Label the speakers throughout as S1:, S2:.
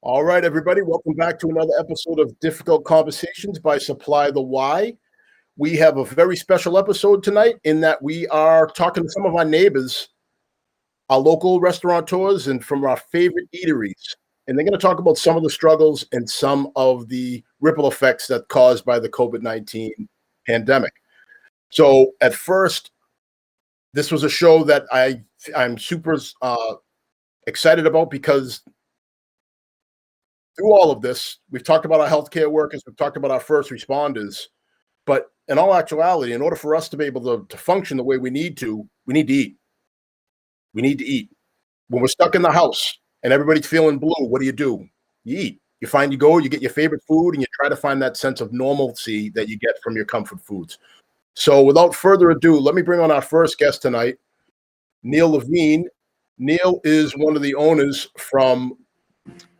S1: All right, everybody, welcome back to another episode of Difficult Conversations by Supply the Why. We have a very special episode tonight in that we are talking to some of our neighbors, our local restaurateurs, and from our favorite eateries. And they're going to talk about some of the struggles and some of the ripple effects that caused by the COVID-19 pandemic. So at first, this was a show that I'm super excited about because through all of this, we've talked about our healthcare workers, we've talked about our first responders, but in all actuality, in order for us to be able to function the way we need to eat. We need to eat. When we're stuck in the house and everybody's feeling blue, what do? You eat. You get your favorite food, and you try to find that sense of normalcy that you get from your comfort foods. So without further ado, let me bring on our first guest tonight, Neil Levine. Neil is one of the owners from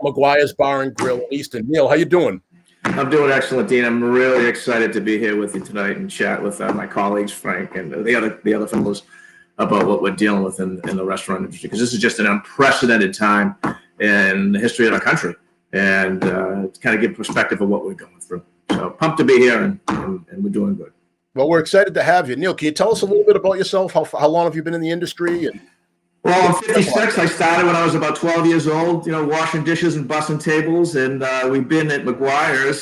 S1: McGuire's Bar and Grille in Easton. Neil, how you doing?
S2: I'm doing excellent, Dean. I'm really excited to be here with you tonight and chat with my colleagues, Frank, and the other fellows about what we're dealing with in the restaurant industry, because this is just an unprecedented time in the history of our country, and to kind of give perspective of what we're going through. So pumped to be here, and we're doing good.
S1: Well, we're excited to have you. Neil, can you tell us a little bit about yourself? How long have you been in the industry?
S2: Well, I'm 56. I started when I was about 12 years old, washing dishes and bussing tables. And we've been at McGuire's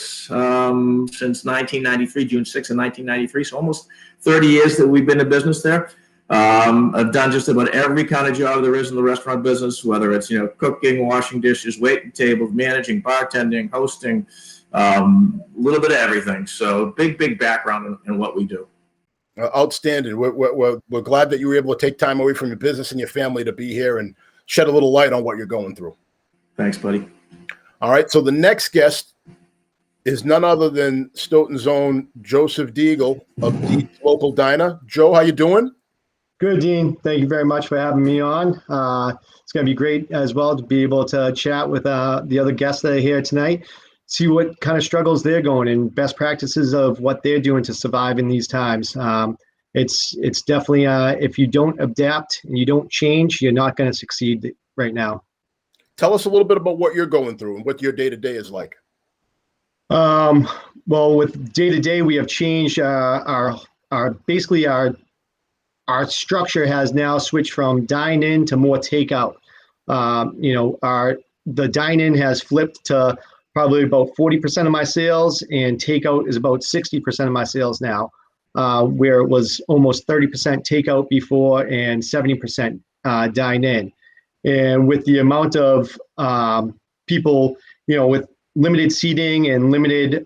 S2: since 1993, June 6th of 1993. So almost 30 years that we've been in business there. I've done just about every kind of job there is in the restaurant business, whether it's, cooking, washing dishes, waiting tables, managing, bartending, hosting, a little bit of everything. So big background in what we do.
S1: Outstanding. We're glad that you were able to take time away from your business and your family to be here and shed a little light on what you're going through.
S2: Thanks, buddy.
S1: All right. So the next guest is none other than Stoughton's own Joseph Deagle of Deagle Local Diner. Joe, how you doing?
S3: Good, Dean. Thank you very much for having me on. It's going to be great as well to be able to chat with the other guests that are here tonight, see what kind of struggles they're going and best practices of what they're doing to survive in these times. It's definitely, if you don't adapt and you don't change, you're not going to succeed right now.
S1: Tell us a little bit about what you're going through and what your day-to-day is like.
S3: Well, with day-to-day, we have changed our structure has now switched from dine-in to more takeout. The dine-in has flipped to probably about 40% of my sales, and takeout is about 60% of my sales now, where it was almost 30% takeout before and 70% dine-in. And with the amount of people, with limited seating and limited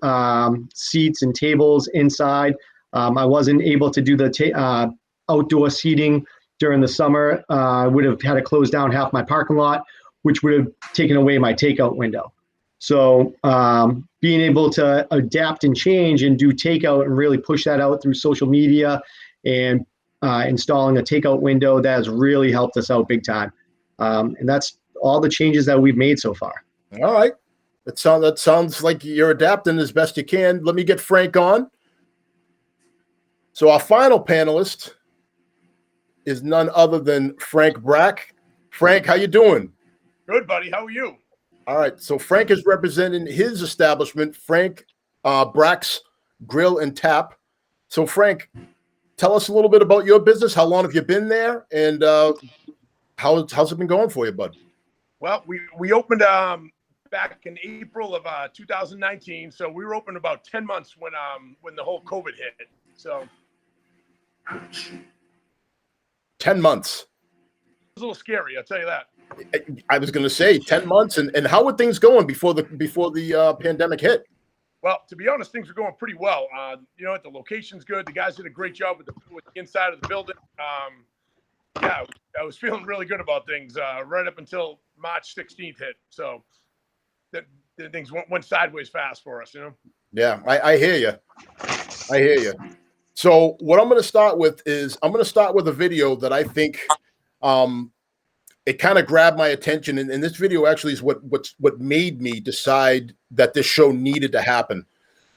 S3: seats and tables inside, I wasn't able to do the outdoor seating during the summer. I would have had to close down half my parking lot, which would have taken away my takeout window. So being able to adapt and change and do takeout and really push that out through social media and installing a takeout window, that has really helped us out big time. And that's all the changes that we've made so far.
S1: All right. That sounds like you're adapting as best you can. Let me get Frank on. So our final panelist is none other than Frank Brack. Frank, how you doing?
S4: Good, buddy. How are you?
S1: All right, so Frank is representing his establishment, Frank Brack's Grille and Tap. So Frank, tell us a little bit about your business. How long have you been there, and how's it been going for you, bud?
S4: Well, we opened back in April of 2019, so we were open about 10 months when the whole COVID hit. So
S1: 10 months.
S4: It was a little scary, I'll tell you that.
S1: I was going to say 10 months, and how were things going before the pandemic hit?
S4: Well, to be honest, things were going pretty well. The location's good. The guys did a great job with the inside of the building. I was feeling really good about things right up until March 16th hit. So things went sideways fast for us,
S1: Yeah, I hear you. So what I'm going to start with is a video that I think it kind of grabbed my attention, and this video actually is what made me decide that this show needed to happen.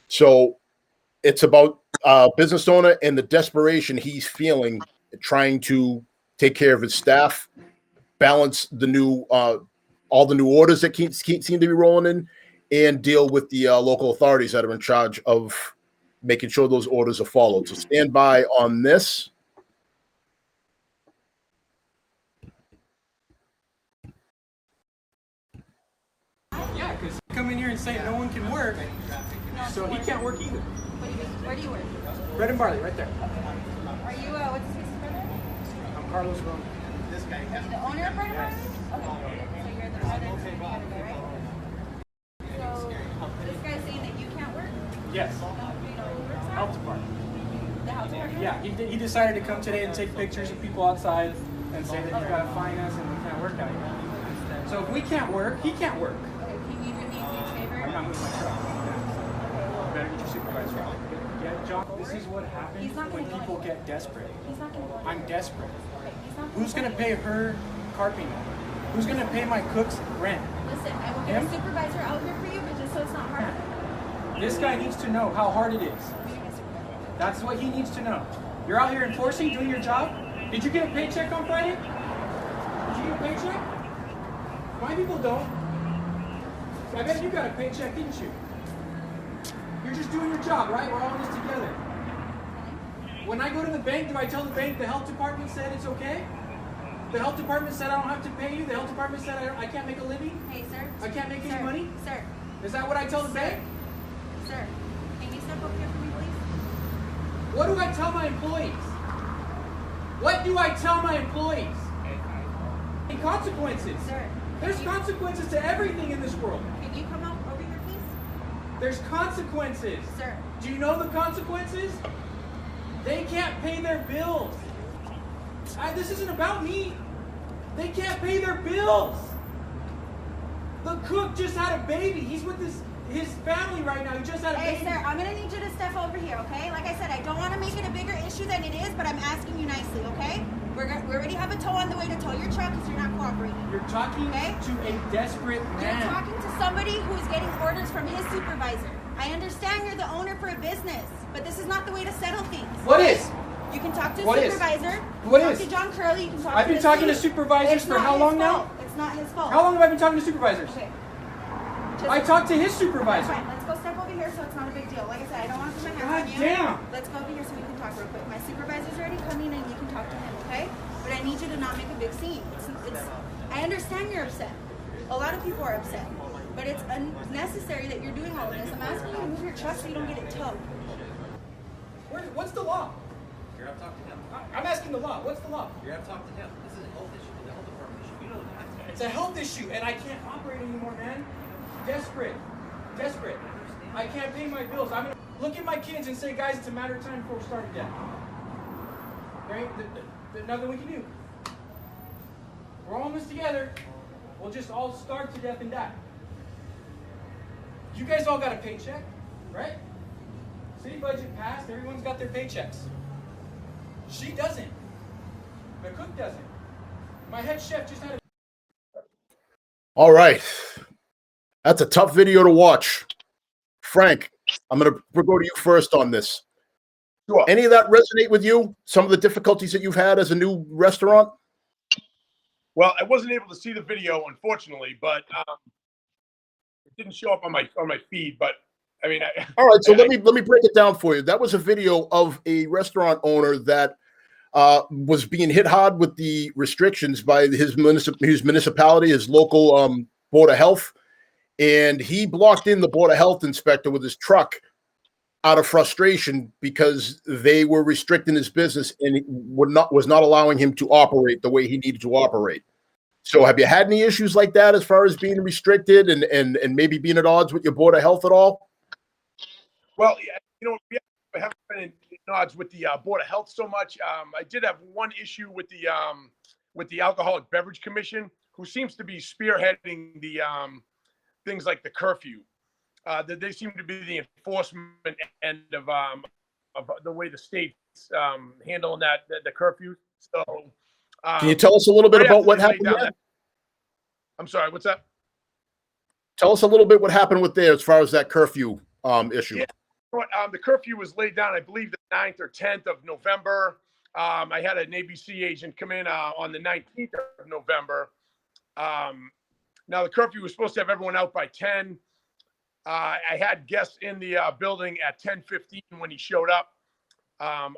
S1: So it's about a business owner and the desperation he's feeling trying to take care of his staff, balance the new all the new orders that seem to be rolling in, and deal with the local authorities that are in charge of making sure those orders are followed. So stand by on this.
S5: Yeah, because come in here and say no one can work, so he can't work either.
S6: Where do you work?
S5: Bread and barley, right there.
S6: Are you, what's his brother?
S5: I'm Carlos Ron. This guy.
S6: Are you the owner of Bread and Barley? Okay. So you're the owner of Bread and Barley, right? So this guy's saying that you can't work?
S5: Yes.
S6: Do you know who works at?
S5: Health department.
S6: The health department?
S5: Yeah, he decided to come today and take pictures of people outside and say that you gotta fine us and we can't work out here. So if we can't work, he can't work.
S6: Okay, can you do me a huge favor?
S5: I'm not moving my truck. You better get your supervisor out. Yeah, John, this is what happens
S6: He's not
S5: when
S6: gonna go
S5: people
S6: anywhere.
S5: get desperate.
S6: He's not going to go.
S5: I'm desperate.
S6: Okay, he's not
S5: Who's gonna pay her car payment? Who's gonna pay my cook's rent?
S6: Listen, I will get
S5: Him?
S6: a supervisor out here for you, but just so it's not hard.
S5: This guy needs to know how hard it is.
S6: We get a supervisor.
S5: That's what he needs to know. You're out here enforcing, doing your job. Did you get a paycheck on Friday? Did you get a paycheck? My people don't. I bet you got a paycheck, didn't you? You're just doing your job, right? We're all in this together. When I go to the bank, do I tell the bank the health department said it's okay? The health department said I don't have to pay you. The health department said I can't make a living.
S6: Hey, sir.
S5: I can't make
S6: Sir,
S5: any money.
S6: Sir,
S5: Is that what I tell the bank?
S6: sir, can you step up here for me, please?
S5: What do I tell my employees? What do I tell my employees? And consequences.
S6: Sir,
S5: There's consequences to everything in this world.
S6: can you come out over here, please?
S5: There's consequences.
S6: Sir.
S5: Do you know the consequences? They can't pay their bills. This isn't about me. They can't pay their bills. The cook just had a baby. He's with his family right now. He just had a
S6: Hey,
S5: baby.
S6: sir, I'm gonna need you to step over here, okay? Like I said, I don't want to make it a bigger issue than it is, but I'm asking you nicely, okay? We already have a tow on the way to tow your truck because you're not cooperating.
S5: You're talking
S6: Okay.
S5: to a desperate
S6: You're
S5: man.
S6: talking to somebody who's getting orders from his supervisor. I understand you're the owner for a business, but this is not the way to settle things.
S5: What is?
S6: You can talk to a
S5: What is?
S6: supervisor.
S5: What
S6: talk
S5: is?
S6: to John Curley. You can talk
S5: I've
S6: to
S5: been
S6: the
S5: talking to
S6: city.
S5: supervisors
S6: It's
S5: for
S6: not
S5: how
S6: his
S5: long
S6: fault.
S5: now?
S6: It's not his fault.
S5: How long have I been talking to supervisors?
S6: Okay.
S5: I talked to his
S6: That's
S5: supervisor.
S6: fine. Let's go step over here so it's not a big deal. Like I said, I don't want to put my
S5: God
S6: hands on you.
S5: damn.
S6: Let's go over here so we can talk real quick. My supervisor's already coming and you can talk to him, okay? But I need you to not make a big scene. I understand you're upset. A lot of people are upset. But it's unnecessary that you're doing all of this. I'm asking you to move your truck so you don't get it towed.
S5: What's the law?
S7: You're up talk to him.
S5: I'm asking the law. What's the law?
S7: You're up talk to him. This is a health issue, the health department issue. You know that.
S5: It's a health issue, and I can't operate anymore, man. Desperate. Desperate. I can't pay my bills. I'm gonna look at my kids and say, guys, it's a matter of time before we start again. Right? There's nothing we can do. We're all in this together. We'll just all starve to death and die. You guys all got a paycheck, right? City budget passed. Everyone's got their paychecks. She doesn't. The cook doesn't. My head chef just had a
S1: All right. That's a tough video to watch. Frank, we'll go to you first on this.
S4: Sure.
S1: Any of that resonate with you? Some of the difficulties that you've had as a new restaurant?
S4: Well, I wasn't able to see the video, unfortunately, but it didn't show up on my feed. But I mean,
S1: All right, so let me break it down for you. That was a video of a restaurant owner that was being hit hard with the restrictions by his municipality, his local Board of Health, and he blocked in the Board of Health inspector with his truck out of frustration because they were restricting his business and was not allowing him to operate the way he needed to operate. So have you had any issues like that as far as being restricted and maybe being at odds with your Board of Health at all?
S4: well, yeah, we haven't been in odds with the Board of Health so much. I did have one issue with the Alcoholic Beverage Commission, who seems to be spearheading the things like the curfew. That they seem to be the enforcement end of the way the state's handling the curfew. So,
S1: Can you tell us a little bit
S4: right
S1: about
S4: after
S1: what
S4: they laid
S1: happened
S4: down
S1: there?
S4: I'm sorry, what's that?
S1: Tell us a little bit what happened with there as far as that curfew issue.
S4: Yeah. The curfew was laid down, I believe, the 9th or 10th of November. I had an ABC agent come in on the 19th of November. Now the curfew was supposed to have everyone out by 10. I had guests in the building at 10:15 when he showed up.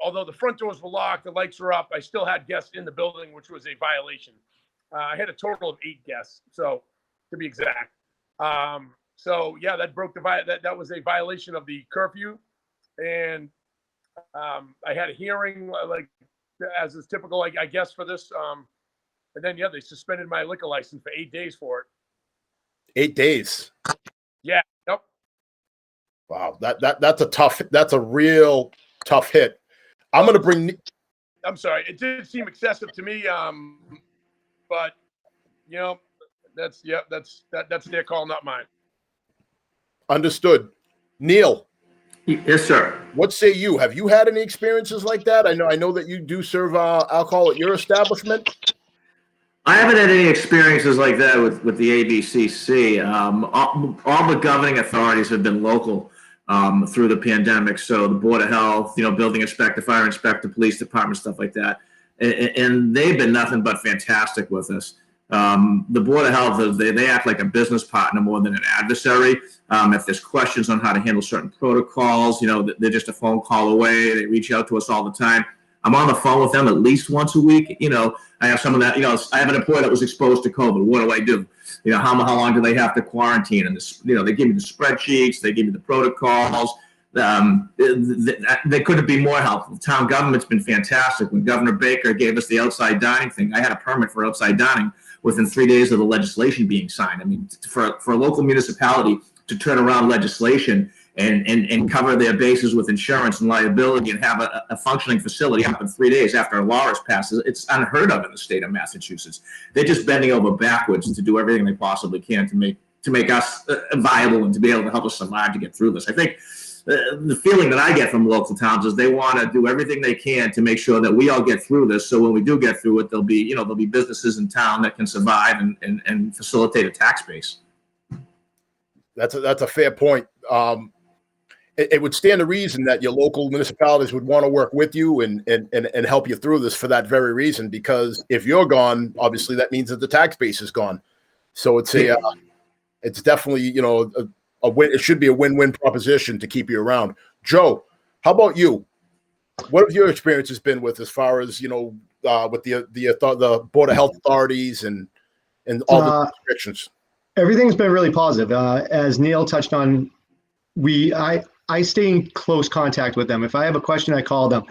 S4: Although the front doors were locked, the lights were up, I still had guests in the building, which was a violation. I had a total of 8 guests, so to be exact. So yeah, that broke that was a violation of the curfew, and I had a hearing, like as is typical, I guess, for this. And then yeah, they suspended my liquor license for 8 days for it.
S1: 8 days.
S4: Yeah. Yep.
S1: Wow, that's a real tough hit. I'm
S4: sorry, it did seem excessive to me, but you know, that's their call, not mine.
S1: Understood. Neil.
S2: Yes, sir.
S1: What say you? Have you had any experiences like that? I know that you do serve alcohol at your establishment.
S2: I haven't had any experiences like that with the ABCC. All the governing authorities have been local through the pandemic. So the Board of Health, building inspector, fire inspector, police department, stuff like that. And they've been nothing but fantastic with us. The Board of Health, they act like a business partner more than an adversary. If there's questions on how to handle certain protocols, they're just a phone call away. They reach out to us all the time. I'm on the phone with them at least once a week. I have someone that, I have an employee that was exposed to COVID. What do I do? How long do they have to quarantine? And they give me the spreadsheets, they give me the protocols. They couldn't be more helpful. Town government's been fantastic. When Governor Baker gave us the outside dining thing, I had a permit for outside dining within 3 days of the legislation being signed. I mean, for a local municipality to turn around legislation and cover their bases with insurance and liability and have a functioning facility up in 3 days after a law is passed, it's unheard of in the state of Massachusetts. They're just bending over backwards to do everything they possibly can to make us viable and to be able to help us survive to get through this. I think the feeling that I get from local towns is they want to do everything they can to make sure that we all get through this. So when we do get through it, there'll be businesses in town that can survive and facilitate a tax base.
S1: That's a fair point. It would stand to reason that your local municipalities would want to work with you and help you through this for that very reason, because if you're gone, obviously that means that the tax base is gone. So it's definitely, it should be a win-win proposition to keep you around. Joe, how about you? What have your experiences been with as far as, with the Board of Health authorities and all the restrictions?
S3: Everything's been really positive. As Neil touched on, I stay in close contact with them. If I have a question, I call them.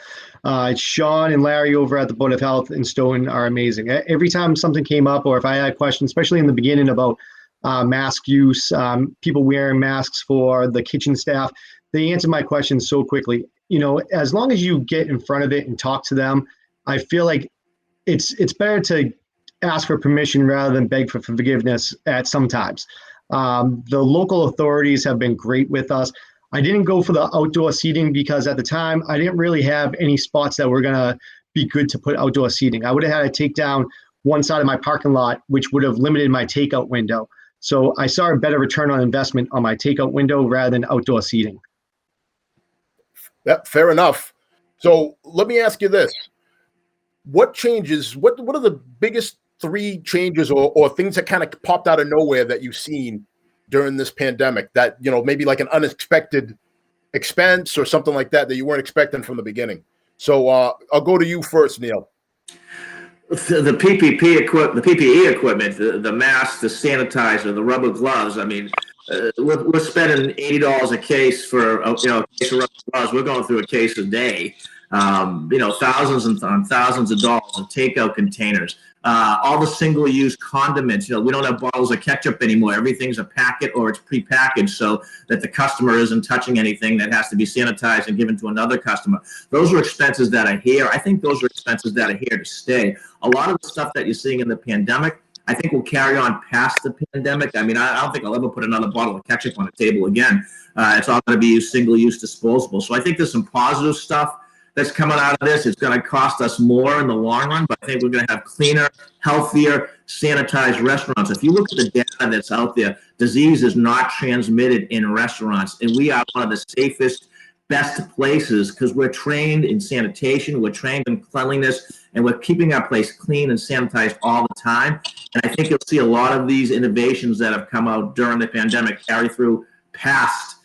S3: Sean and Larry over at the Board of Health in Stoughton are amazing. Every time something came up, or if I had a question, especially in the beginning about mask use, people wearing masks for the kitchen staff, they answer my questions so quickly. As long as you get in front of it and talk to them, I feel like it's better to ask for permission rather than beg for forgiveness at some times. The local authorities have been great with us. I didn't go for the outdoor seating because at the time I didn't really have any spots that were going to be good to put outdoor seating. I would have had to take down one side of my parking lot, which would have limited my takeout window. So I saw a better return on investment on my takeout window rather than outdoor seating.
S1: Yeah, fair enough. So let me ask you this. What changes, what are the biggest 3 changes or things that kind of popped out of nowhere that you've seen during this pandemic that, maybe like an unexpected expense or something like that you weren't expecting from the beginning? So I'll go to you first, Neil.
S2: The PPE equipment, the masks, the sanitizer, the rubber gloves. I mean, we're spending $80 a case for a case of rubber gloves. We're going through a case a day. Thousands and thousands of dollars of takeout containers. All the single-use condiments. We don't have bottles of ketchup anymore. Everything's a packet or it's prepackaged so that the customer isn't touching anything that has to be sanitized and given to another customer. Those are expenses that are here. I think those are expenses that are here to stay. A lot of the stuff that you're seeing in the pandemic, I think will carry on past the pandemic. I mean, I don't think I'll ever put another bottle of ketchup on a table again. It's all going to be single-use disposable. So I think there's some positive stuff that's coming out of this. It's going to cost us more in the long run, but I think we're going to have cleaner, healthier, sanitized restaurants. If you look at the data that's out there, disease is not transmitted in restaurants, and we are one of the safest, best places because we're trained in sanitation, we're trained in cleanliness, and we're keeping our place clean and sanitized all the time. And I think you'll see a lot of these innovations that have come out during the pandemic carry through past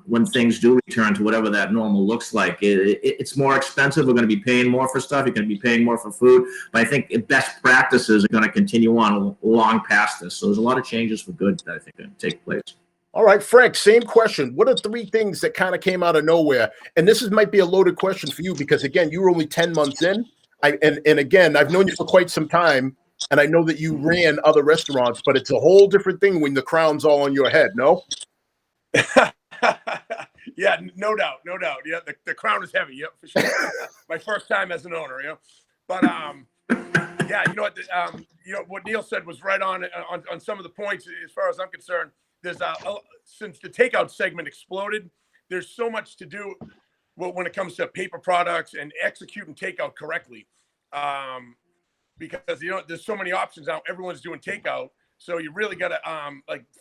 S2: when things do return to whatever that normal looks like. It's more expensive. We're going to be paying more for stuff. You're going to be paying more for food. But I think best practices are going to continue on long past this. So there's a lot of changes for good that I think are going to take place.
S1: All right, Frank, same question. What are 3 things that kind of came out of nowhere? And this might be a loaded question for you because, again, you were only 10 months in. And again, I've known you for quite some time, and I know that you ran other restaurants, but it's a whole different thing when the crown's all on your head, no?
S4: Yeah, no doubt. Yeah, the crown is heavy. Yep, for sure. My first time as an owner, But yeah, you know what? What Neil said was right on some of the points. As far as I'm concerned, there's since the takeout segment exploded, there's so much to do when it comes to paper products and executing takeout correctly. Because there's so many options now. Everyone's doing takeout. So you really got to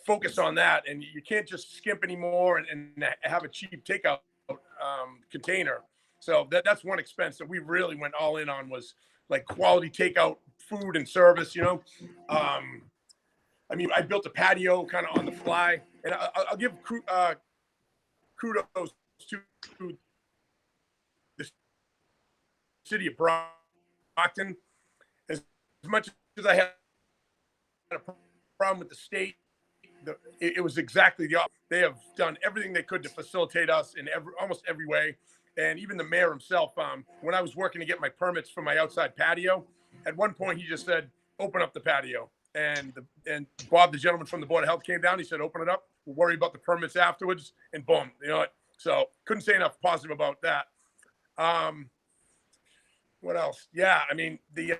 S4: focus on that, and you can't just skimp anymore and have a cheap takeout container. So that's one expense that we really went all in on was like quality takeout food and service. I mean, I built a patio kind of on the fly, and I'll give kudos to the city of Brockton. As much as I had a problem with the state, it was exactly the opposite. They have done everything they could to facilitate us in almost every way. And even the mayor himself, when I was working to get my permits for my outside patio, at one point he just said, open up the patio. And Bob, the gentleman from the Board of Health, came down. He said, open it up. We'll worry about the permits afterwards. And boom, so couldn't say enough positive about that. What else? Yeah, I mean, the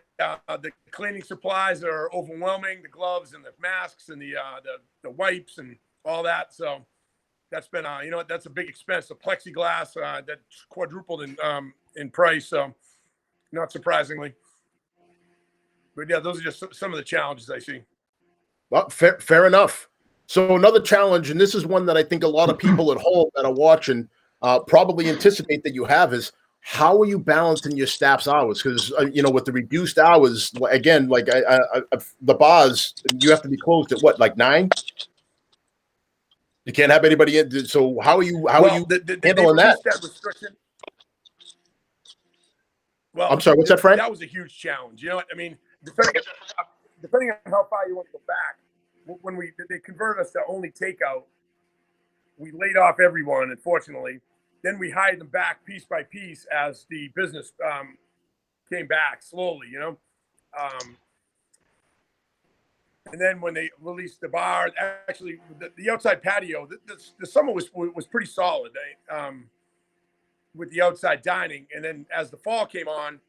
S4: cleaning supplies are overwhelming, the gloves and the masks and the wipes and all that. So that's been, that's a big expense. The plexiglass that quadrupled in price. So not surprisingly. But yeah, those are just some of the challenges I see.
S1: Well, fair enough. So another challenge, and this is one that I think a lot of people at home that are watching probably anticipate that you have, is how are you balancing your staff's hours? Because with the reduced hours, again, like the bars, you have to be closed at what, like 9? You can't have anybody in. So how are you handling that?
S4: That restriction. Well,
S1: I'm sorry. What's that, Frank?
S4: That was a huge challenge. You know what I mean? Depending on how far you want to go back, when they converted us to only takeout, we laid off everyone, unfortunately. Then we hired them back piece by piece as the business came back slowly, and then when they released the bar, actually the outside patio, the summer was pretty solid with the outside dining. And then as the fall came on,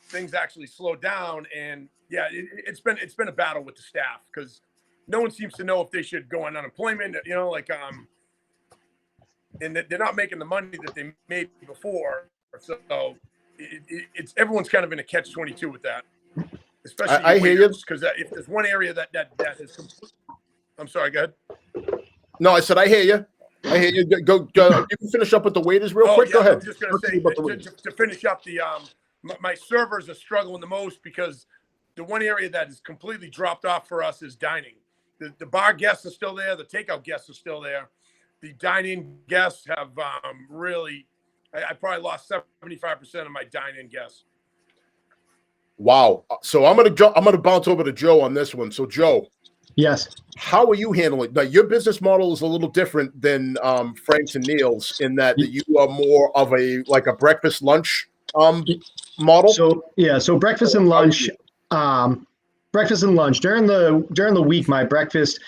S4: things actually slowed down. And yeah, it's been a battle with the staff because no one seems to know if they should go on unemployment, and they're not making the money that they made before. So it's everyone's kind of in a catch-22 with that. Especially
S1: I hear you,
S4: because if there's one area that is complete. I'm sorry, go ahead.
S1: No, I said I hear you. I hear you. Go. You can finish up with the waiters real quick.
S4: Yeah,
S1: Go ahead.
S4: I was just going to say to finish up the my servers are struggling the most because the one area that is completely dropped off for us is dining. The bar guests are still there. The takeout guests are still there. The dine-in guests have really. I probably lost 75% of my dine-in guests.
S1: Wow. So I'm gonna bounce over to Joe on this one. So Joe,
S3: Yes.
S1: how are you handling? Now your business model is a little different than Frank's and Neil's in that you are more of a breakfast lunch model.
S3: So breakfast and lunch. Breakfast and lunch during the week. My breakfast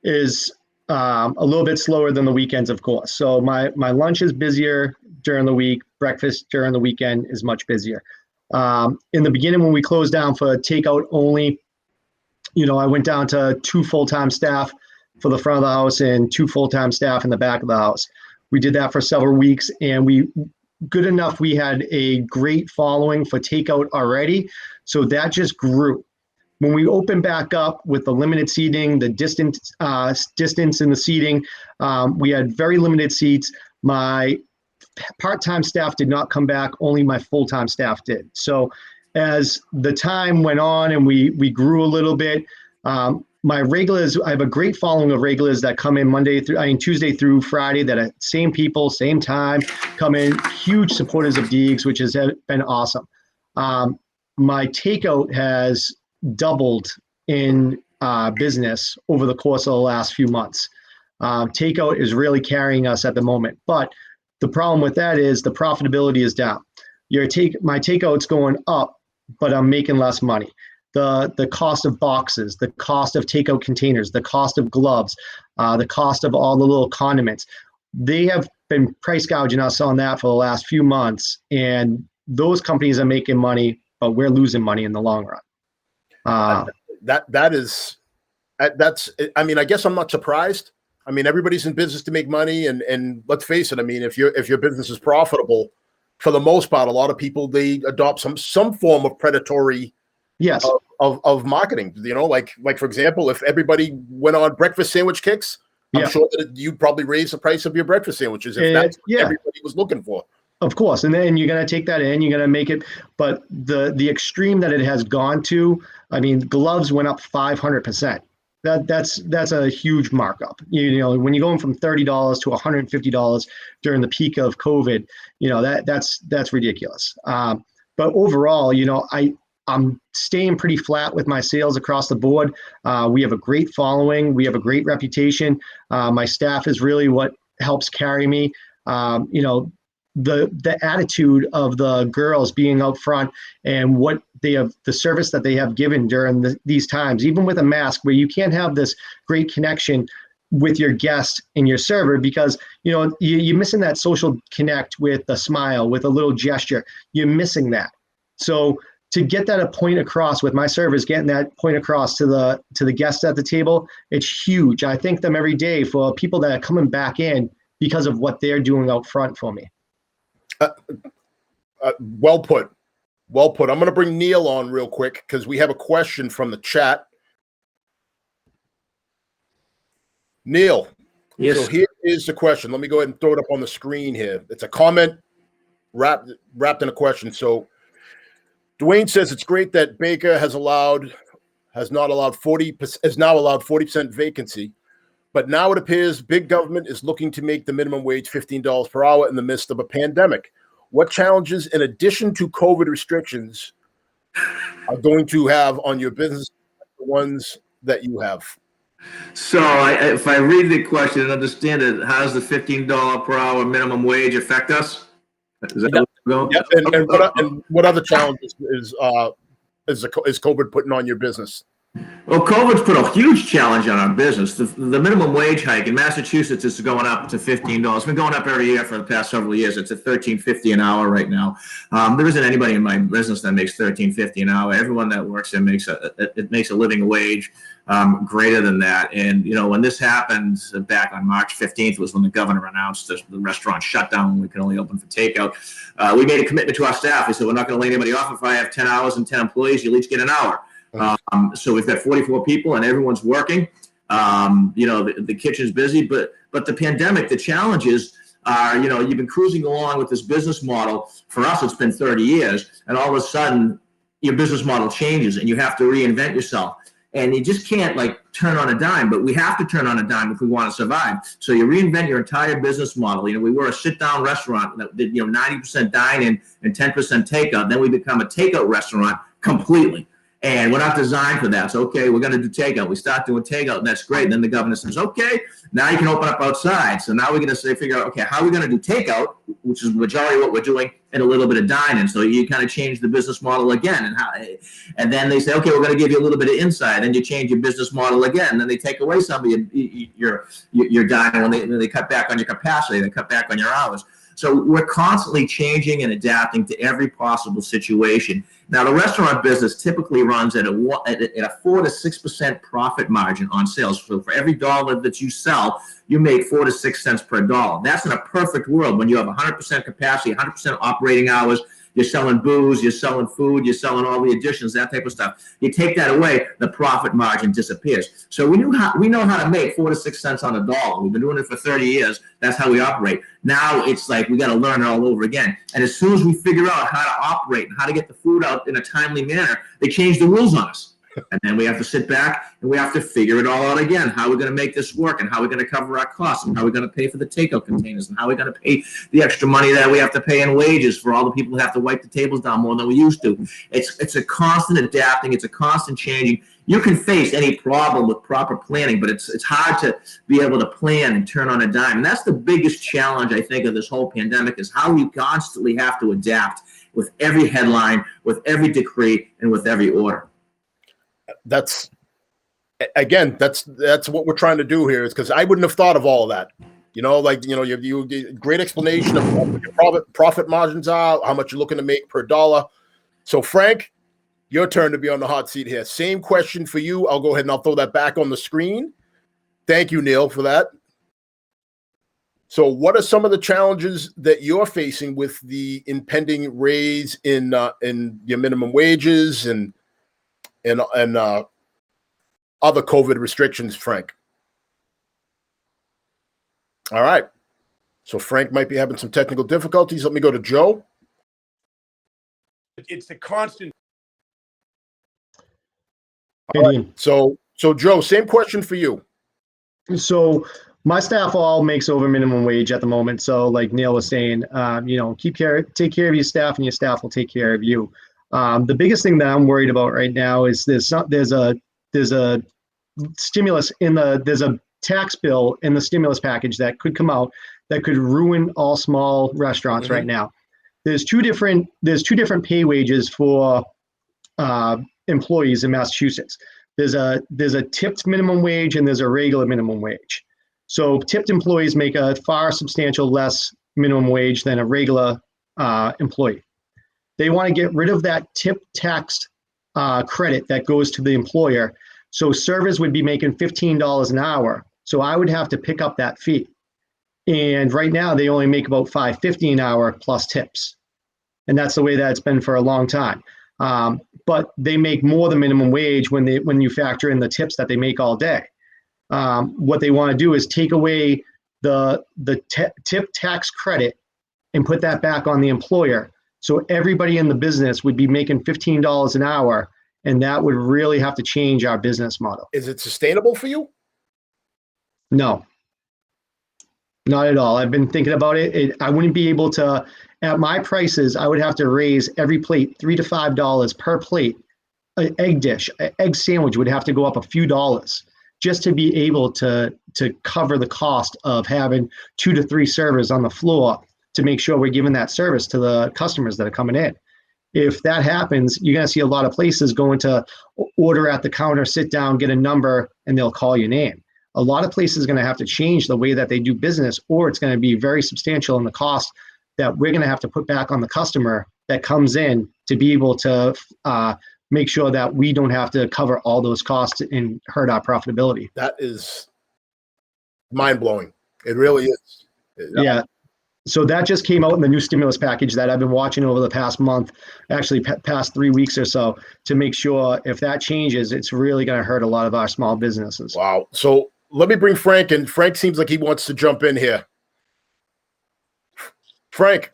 S3: is a little bit slower than the weekends, of course. So my lunch is busier during the week. Breakfast during the weekend is much busier. In the beginning, when we closed down for takeout only, I went down to 2 full-time staff for the front of the house and 2 full-time staff in the back of the house. We did that for several weeks, and we had a great following for takeout already. So that just grew. When we opened back up with the limited seating, the distance in the seating, we had very limited seats. My part-time staff did not come back, only my full-time staff did. So as the time went on and we grew a little bit, my regulars, I have a great following of regulars that come in Tuesday through Friday, that are same people, same time, come in, huge supporters of Deags, which has been awesome. My takeout has doubled in business over the course of the last few months. Takeout is really carrying us at the moment, but the problem with that is the profitability is down. My takeout's going up, but I'm making less money. The cost of boxes, the cost of takeout containers, the cost of gloves, the cost of all the little condiments, they have been price gouging us on that for the last few months, and those companies are making money, but we're losing money in the long run.
S1: That's. I mean, I guess I'm not surprised. I mean, everybody's in business to make money, and let's face it. I mean, if your business is profitable, for the most part, a lot of people, they adopt some form of predatory.
S3: Yes.
S1: Of marketing, like for example, if everybody went on breakfast sandwich kicks, I'm sure that you'd probably raise the price of your breakfast sandwiches if that's what everybody was looking for.
S3: Of course, and then you're going to take that in, you're going to make it, but the extreme that it has gone to, I mean, gloves went up 500%. That's a huge markup. When you're going from $30 to $150 during the peak of COVID, that's ridiculous. But overall, I'm staying pretty flat with my sales across the board. We have a great following. We have a great reputation. My staff is really what helps carry me. The attitude of the girls being out front and what they have, the service that they have given during these times, even with a mask where you can't have this great connection with your guest and your server because, you're missing that social connect with a smile, with a little gesture. You're missing that. So to get that a point across with my servers, getting that point across to the guests at the table, it's huge. I thank them every day for people that are coming back in because of what they're doing out front for me.
S1: Well put. I'm going to bring Neil on real quick because we have a question from the chat. Neil,
S2: yes.
S1: So here is the question. Let me go ahead and throw it up on the screen here. It's a comment wrapped in a question. So Dwayne says it's great that Baker has now allowed 40% vacancy, but now it appears big government is looking to make the minimum wage $15 per hour in the midst of a pandemic. What challenges, in addition to COVID restrictions, are going to have on your business, the ones that you have?
S2: So if I read the question and understand it, how does the $15 per hour minimum wage affect us? Is that
S1: Yep. And what other challenges is COVID putting on your business?
S2: Well, COVID's put a huge challenge on our business. The minimum wage hike in Massachusetts is going up to $15. It's been going up every year for the past several years. It's at $13.50 an hour right now. There isn't anybody in my business that makes $13.50 an hour. Everyone that works there makes a living wage greater than that. And when this happened back on March 15th was when the governor announced the restaurant shutdown when we could only open for takeout. We made a commitment to our staff. We said we're not going to lay anybody off. If I have 10 hours and 10 employees, you'll each get an hour. So we've got 44 people and everyone's working. The kitchen's busy, but the pandemic, the challenges are, you've been cruising along with this business model. For us, it's been 30 years, and all of a sudden your business model changes and you have to reinvent yourself. And you just can't turn on a dime, but we have to turn on a dime if we want to survive. So you reinvent your entire business model. We were a sit-down restaurant that did 90% dine-in and 10% takeout. Then we become a takeout restaurant completely. And we're not designed for that. So, okay, we're going to do takeout. We start doing takeout, and that's great. And then the governor says, okay, now you can open up outside. So now we're going to figure out, okay, how are we going to do takeout, which is the majority of what we're doing, and a little bit of dine-in. So you kind of change the business model again. And then they say, okay, we're going to give you a little bit of inside. Then you change your business model again. And then they take away some of your dine-in when they cut back on your capacity. They cut back on your hours. So we're constantly changing and adapting to every possible situation. Now, the restaurant business typically runs at a 4 to 6% profit margin on sales. So for every dollar that you sell, you make 4 to 6 cents per dollar. That's in a perfect world when you have 100% capacity, 100% operating hours. You're selling booze, you're selling food, you're selling all the additions, that type of stuff. You take that away, the profit margin disappears. So we know how to make 4 to 6 cents on a dollar. We've been doing it for 30 years. That's how we operate. Now it's like we got to learn it all over again. And as soon as we figure out how to operate and how to get the food out in a timely manner, they change the rules on us. And then we have to sit back and we have to figure it all out again. How we're going to make this work, and how we're going to cover our costs, and how we're going to pay for the takeout containers, and how we're going to pay the extra money that we have to pay in wages for all the people who have to wipe the tables down more than we used to. It's a constant adapting. It's a constant changing. You can face any problem with proper planning, but it's hard to be able to plan and turn on a dime. And that's the biggest challenge, I think, of this whole pandemic, is how we constantly have to adapt with every headline, with every decree, and with every order.
S1: That's what we're trying to do here, is because I wouldn't have thought of all of that. You great explanation of what your profit margins are, how much you're looking to make per dollar. So Frank, your turn to be on the hot seat here. Same question for you. I'll go ahead and I'll throw that back on the screen. Thank you, Neil, for that. So what are some of the challenges that you're facing with the impending raise in your minimum wages and other COVID restrictions, Frank? All right. So Frank might be having some technical difficulties. Let me go to Joe.
S4: It's the constant.
S1: All right. So Joe, same question for you.
S3: So my staff all makes over minimum wage at the moment. So like Neil was saying, take care of your staff, and your staff will take care of you. The biggest thing that I'm worried about right now is there's a stimulus there's a tax bill in the stimulus package that could come out that could ruin all small restaurants right now. There's two different pay wages for employees in Massachusetts. There's a tipped minimum wage and there's a regular minimum wage. So tipped employees make a far substantial less minimum wage than a regular employee. They want to get rid of that tip tax credit that goes to the employer. So servers would be making $15 an hour. So I would have to pick up that fee. And right now they only make about $5.50 an hour plus tips. And that's the way that it's been for a long time. But they make more than minimum wage when you factor in the tips that they make all day. What they want to do is take away the tip tax credit and put that back on the employer. So everybody in the business would be making $15 an hour, and that would really have to change our business model.
S1: Is it sustainable for you?
S3: No, not at all. I've been thinking about it. I wouldn't be able to, at my prices, I would have to raise every plate $3 to $5 per plate. An egg dish, an egg sandwich would have to go up a few dollars just to be able to cover the cost of having 2 to 3 servers on the floor to make sure we're giving that service to the customers that are coming in. If that happens, you're going to see a lot of places going to order at the counter, sit down, get a number, and they'll call your name. A lot of places are going to have to change the way that they do business, or it's going to be very substantial in the cost that we're going to have to put back on the customer that comes in to be able to make sure that we don't have to cover all those costs and hurt our profitability.
S1: That is mind-blowing. It really is.
S3: Yeah. So that just came out in the new stimulus package that I've been watching over the past month, actually past 3 weeks or so, to make sure if that changes, it's really going to hurt a lot of our small businesses.
S1: Wow. So let me bring Frank in. Frank seems like he wants to jump in here. Frank.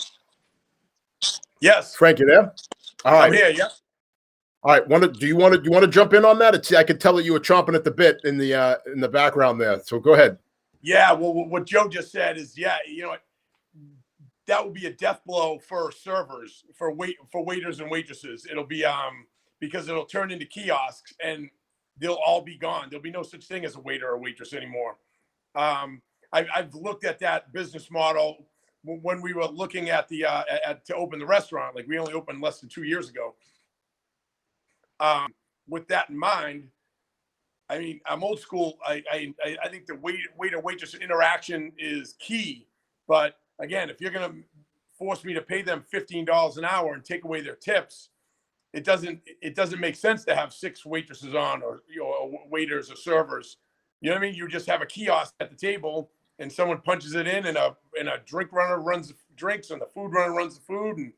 S4: Yes.
S1: Frank, you there? All right.
S4: I'm here, yeah.
S1: All right. Do you want to jump in on that? I could tell that you were chomping at the bit in the background there. So go ahead.
S4: Yeah. Well, what Joe just said is, that would be a death blow for servers, for waiters and waitresses. It'll be because it'll turn into kiosks and they'll all be gone. There'll be no such thing as a waiter or waitress anymore. I've looked at that business model when we were looking at to open the restaurant. Like, we only opened less than 2 years ago. With that in mind, I mean, I'm old school. I think the waiter waitress interaction is key. But again, if you're going to force me to pay them $15 an hour and take away their tips, it doesn't make sense to have 6 waitresses on, or waiters or servers. You know what I mean? You just have a kiosk at the table and someone punches it in, and a drink runner runs the drinks and the food runner runs the food, and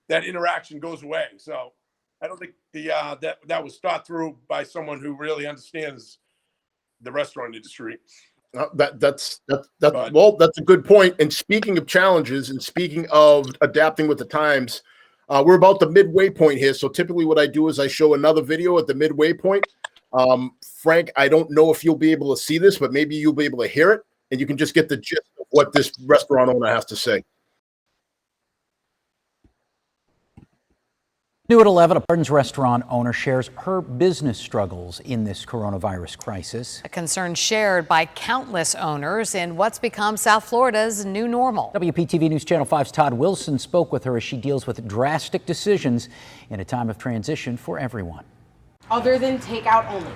S4: that interaction goes away. So I don't think that was thought through by someone who really understands the restaurant industry.
S1: That's a good point. And speaking of challenges and speaking of adapting with the times, we're about the midway point here. So typically what I do is I show another video at the midway point. Frank, I don't know if you'll be able to see this, but maybe you'll be able to hear it and you can just get the gist of what this restaurant owner has to say.
S8: New at 11, a Burns restaurant owner shares her business struggles in this coronavirus crisis.
S9: A concern shared by countless owners in what's become South Florida's new normal.
S8: WPTV News Channel 5's Todd Wilson spoke with her as she deals with drastic decisions in a time of transition for everyone.
S10: Other than takeout only.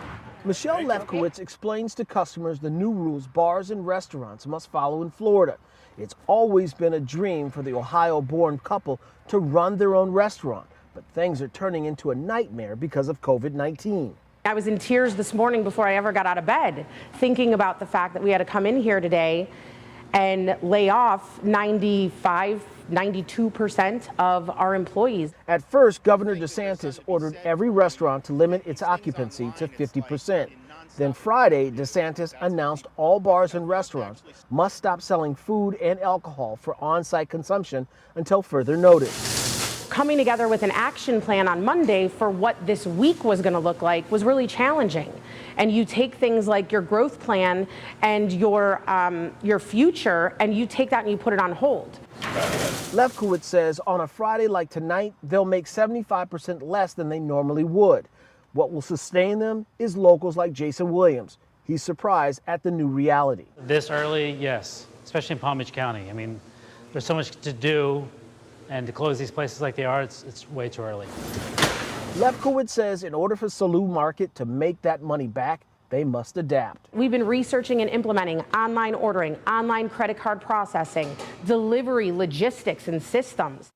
S11: Michelle Lefkowitz explains to customers the new rules bars and restaurants must follow in Florida. It's always been a dream for the Ohio-born couple to run their own restaurant. But things are turning into a nightmare because of COVID-19.
S10: I was in tears this morning before I ever got out of bed, thinking about the fact that we had to come in here today and lay off 92% of our employees.
S11: At first, Governor DeSantis ordered every restaurant to limit its occupancy to 50%. Then Friday, DeSantis announced all bars and restaurants must stop selling food and alcohol for on-site consumption until further notice.
S10: Coming together with an action plan on Monday for what this week was going to look like was really challenging. And you take things like your growth plan and your future, and you take that and you put it on hold.
S11: Lefkowitz says on a Friday like tonight, they'll make 75% less than they normally would. What will sustain them is locals like Jason Williams. He's surprised at the new reality.
S12: This early, yes, especially in Palm Beach County. I mean, there's so much to do. And to close these places like they are, it's way too early.
S11: Lefkowitz says in order for Salou Market to make that money back, they must adapt.
S10: We've been researching and implementing online ordering, online credit card processing, delivery, logistics, and systems.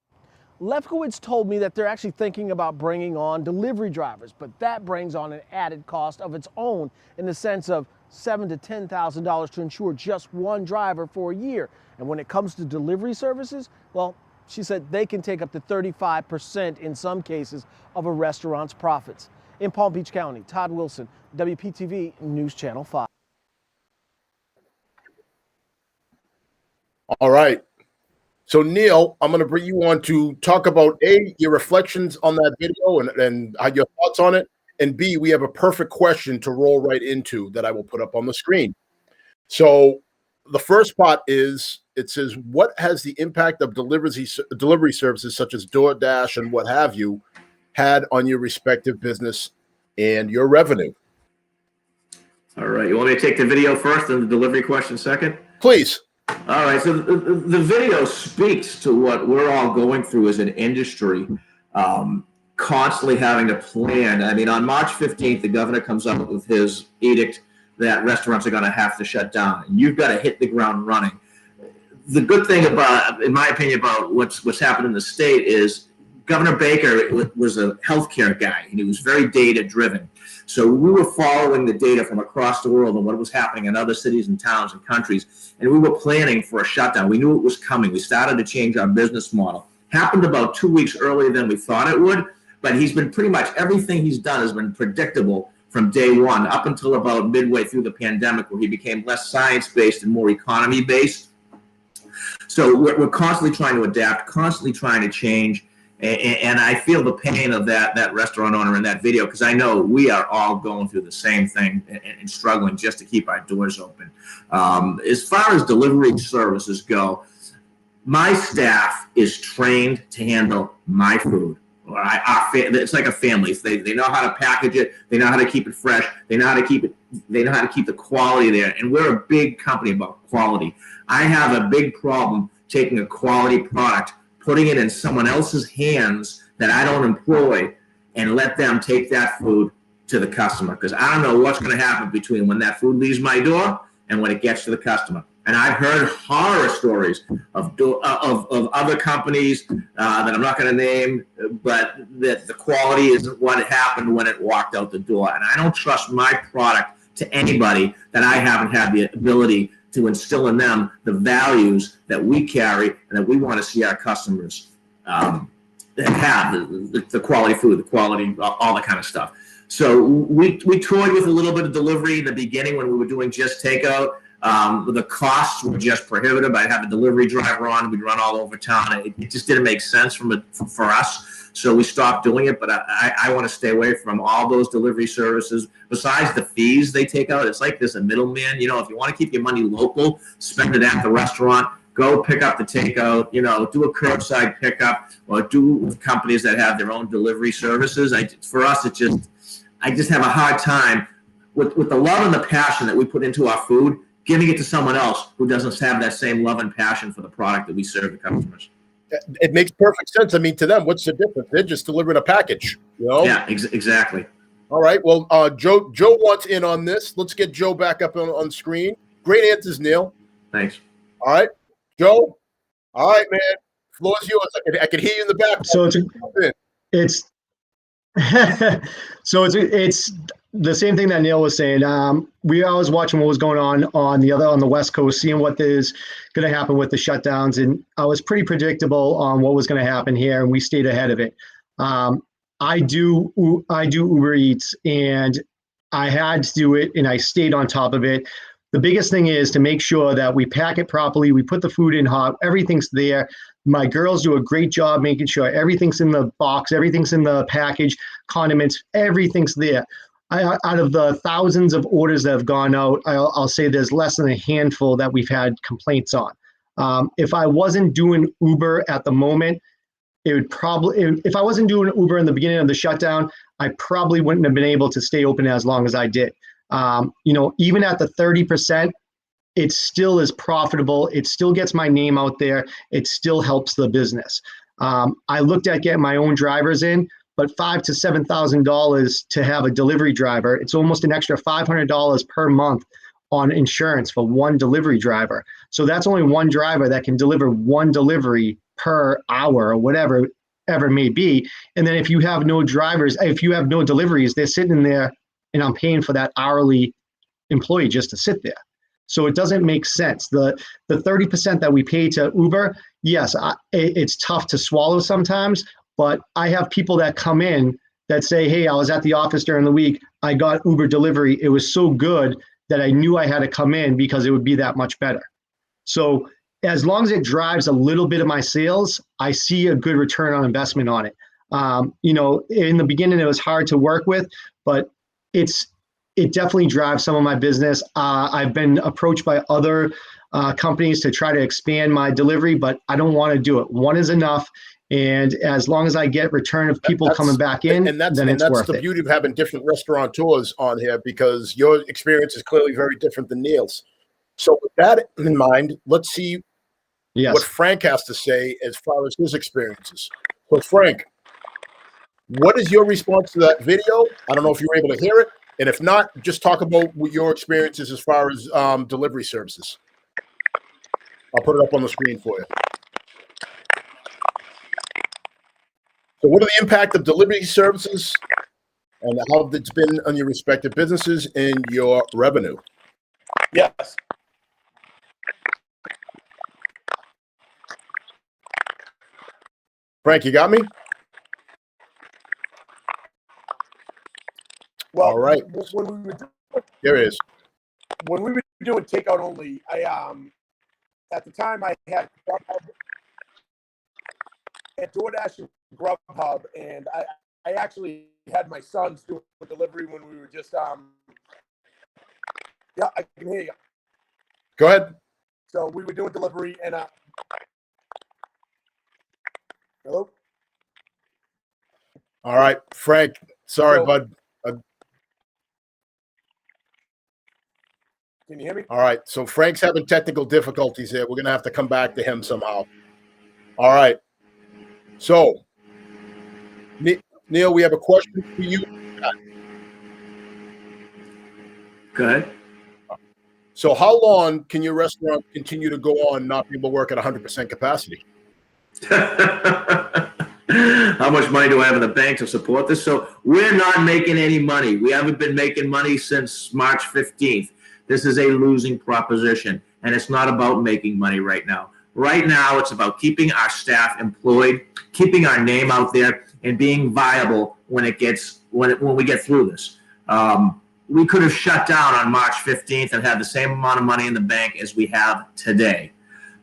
S11: Lefkowitz told me that they're actually thinking about bringing on delivery drivers, but that brings on an added cost of its own in the sense of $7,000 to $10,000 to ensure just one driver for a year. And when it comes to delivery services, well, she said they can take up to 35% in some cases of a restaurant's profits. In Palm Beach County, Todd Wilson, WPTV News Channel 5.
S1: All right. So, Neil, I'm going to bring you on to talk about, A, your reflections on that video and your thoughts on it. And B, we have a perfect question to roll right into that I will put up on the screen. So the first part is, it says, what has the impact of delivery services such as DoorDash and what have you had on your respective business and your revenue?
S2: All right. You want me to take the video first and the delivery question second?
S1: Please.
S2: All right. So the video speaks to what we're all going through as an industry, constantly having to plan. I mean, on March 15th, the governor comes up with his edict that restaurants are going to have to shut down. And you've got to hit the ground running. The good thing about, in my opinion, about what's happened in the state is Governor Baker was a healthcare guy, and he was very data-driven. So we were following the data from across the world and what was happening in other cities and towns and countries, and we were planning for a shutdown. We knew it was coming. We started to change our business model. Happened about 2 weeks earlier than we thought it would, but he's been pretty much, everything he's done has been predictable from day one up until about midway through the pandemic, where he became less science-based and more economy-based. So we're constantly trying to adapt, constantly trying to change. And I feel the pain of that restaurant owner in that video, because I know we are all going through the same thing and struggling just to keep our doors open. As far as delivery services go, my staff is trained to handle my food. It's like a family. They know how to package it. They know how to keep it fresh. They know how to keep it. They know how to keep the quality there. And we're a big company about quality. I have a big problem taking a quality product, putting it in someone else's hands that I don't employ, and let them take that food to the customer, because I don't know what's going to happen between when that food leaves my door and when it gets to the customer. And I've heard horror stories of other companies that I'm not going to name, but that the quality isn't what happened when it walked out the door. And I don't trust my product to anybody that I haven't had the ability to instill in them the values that we carry and that we want to see our customers have the quality food, the quality, all that kind of stuff. So we toyed with a little bit of delivery in the beginning when we were doing just takeout. The costs were just prohibitive. I'd have a delivery driver on. We'd run all over town. It just didn't make sense for us. So we stopped doing it. But I want to stay away from all those delivery services. Besides the fees they take out, it's like there's a middleman. You know, if you want to keep your money local, spend it at the restaurant. Go pick up the takeout, you know, do a curbside pickup, or do with companies that have their own delivery services. For us, I just have a hard time with the love and the passion that we put into our food, giving it to someone else who doesn't have that same love and passion for the product that we serve the customers.
S1: It makes perfect sense. I mean, to them, what's the difference? They're just delivering a package, you know?
S2: Yeah, exactly.
S1: All right. Well, Joe wants in on this. Let's get Joe back up on screen. Great answers, Neil.
S2: Thanks.
S1: All right. Joe. All right, man. Floor's yours. I can hear you in the back.
S3: So it's so it's the same thing that Neil was saying. I was watching what was going on the West Coast, seeing what is going to happen with the shutdowns, and I was pretty predictable on what was going to happen here, and we stayed ahead of it. I do Uber Eats, and I had to do it, and I stayed on top of it. The biggest thing is to make sure that we pack it properly. We put the food in hot. Everything's there. My girls do a great job making sure everything's in the box, everything's in the package, condiments, everything's there. Out of the thousands of orders that have gone out, I'll say there's less than a handful that we've had complaints on. If I wasn't doing Uber at the moment, if I wasn't doing Uber in the beginning of the shutdown, I probably wouldn't have been able to stay open as long as I did. Even at the 30%, it still is profitable. It still gets my name out there. It still helps the business. I looked at getting my own drivers in, but $5,000 to $7,000 to have a delivery driver, it's almost an extra $500 per month on insurance for one delivery driver. So that's only one driver that can deliver one delivery per hour or whatever ever may be. And then if you have no drivers, if you have no deliveries, they're sitting there and I'm paying for that hourly employee just to sit there. So it doesn't make sense. The 30% that we pay to Uber, yes, it's tough to swallow sometimes, but I have people that come in that say, hey, I was at the office during the week. I got Uber delivery. It was so good that I knew I had to come in because it would be that much better. So as long as it drives a little bit of my sales, I see a good return on investment on it. In the beginning, it was hard to work with, but it definitely drives some of my business. I've been approached by other companies to try to expand my delivery, but I don't want to do it. One is enough. And as long as I get return of people coming back in, then it's worth it.
S1: That's the beauty of having different restaurateurs on here, because your experience is clearly very different than Neil's. So with that in mind, let's see what Frank has to say as far as his experiences. So Frank, what is your response to that video? I don't know if you were able to hear it. And if not, just talk about your experiences as far as delivery services. I'll put it up on the screen for you. So what are the impact of delivery services and how it's been on your respective businesses and your revenue?
S4: Yes.
S1: Frank, you got me?
S4: Well,
S1: all right. There it is.
S4: When we were doing takeout only, at the time I had at DoorDash and Grubhub, and I actually had my sons do a delivery when we were just yeah, I can hear you.
S1: Go ahead.
S4: So we were doing delivery and hello?
S1: All right, Frank. Sorry, bud.
S4: Can you hear me?
S1: All right. So Frank's having technical difficulties here. We're going to have to come back to him somehow. All right. So, Neil, we have a question for you.
S2: Go ahead.
S1: So how long can your restaurant continue to go on not being able to work at 100% capacity?
S2: How much money do I have in the bank to support this? So we're not making any money. We haven't been making money since March 15th. This is a losing proposition, and it's not about making money right now. Right now, it's about keeping our staff employed, keeping our name out there, and being viable when we get through this. We could have shut down on March 15th and had the same amount of money in the bank as we have today.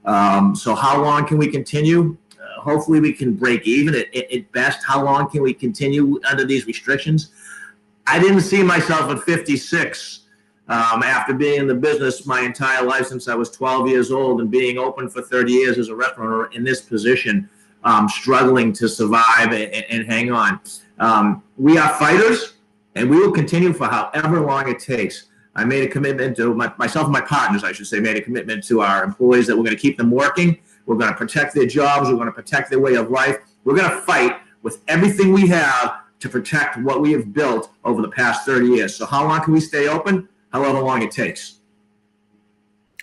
S2: So how long can we continue? Hopefully we can break even at best. How long can we continue under these restrictions? I didn't see myself at 56 after being in the business my entire life since I was 12 years old and being open for 30 years as a restaurateur in this position, struggling to survive and hang on. We are fighters, and we will continue for however long it takes. I made a commitment to myself and my partners, I should say, made a commitment to our employees that we're going to keep them working. We're going to protect their jobs. We're going to protect their way of life. We're going to fight with everything we have to protect what we have built over the past 30 years. So how long can we stay open? However long it takes.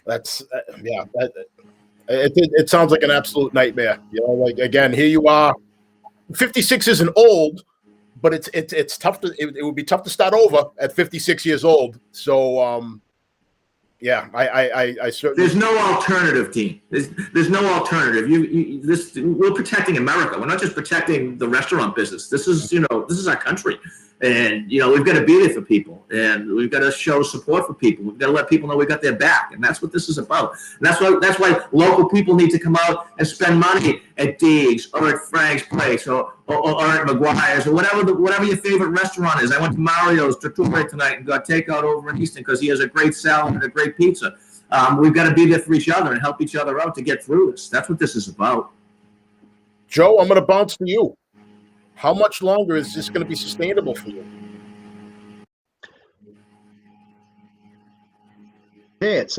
S1: That's it sounds like an absolute nightmare. You know, like, again, here you are. 56 isn't old, but it's tough to it would be tough to start over at 56 years old. So yeah, I certainly.
S2: There's no alternative, team. There's no alternative. We're protecting America. We're not just protecting the restaurant business. This is our country, and we've got to be there for people, and we've got to show support for people. We've got to let people know we got their back, and that's what this is about. And that's why local people need to come out and spend money at Deagle's or at Frank's Place or at McGuire's or whatever your favorite restaurant is. I went to Mario's Trattoria tonight and got takeout over in Easton because he has a great salad and a great pizza. We've got to be there for each other and help each other out to get through this. That's what this is about.
S1: Joe, I'm going to bounce to you. How much longer is this going to be sustainable for you?
S3: It's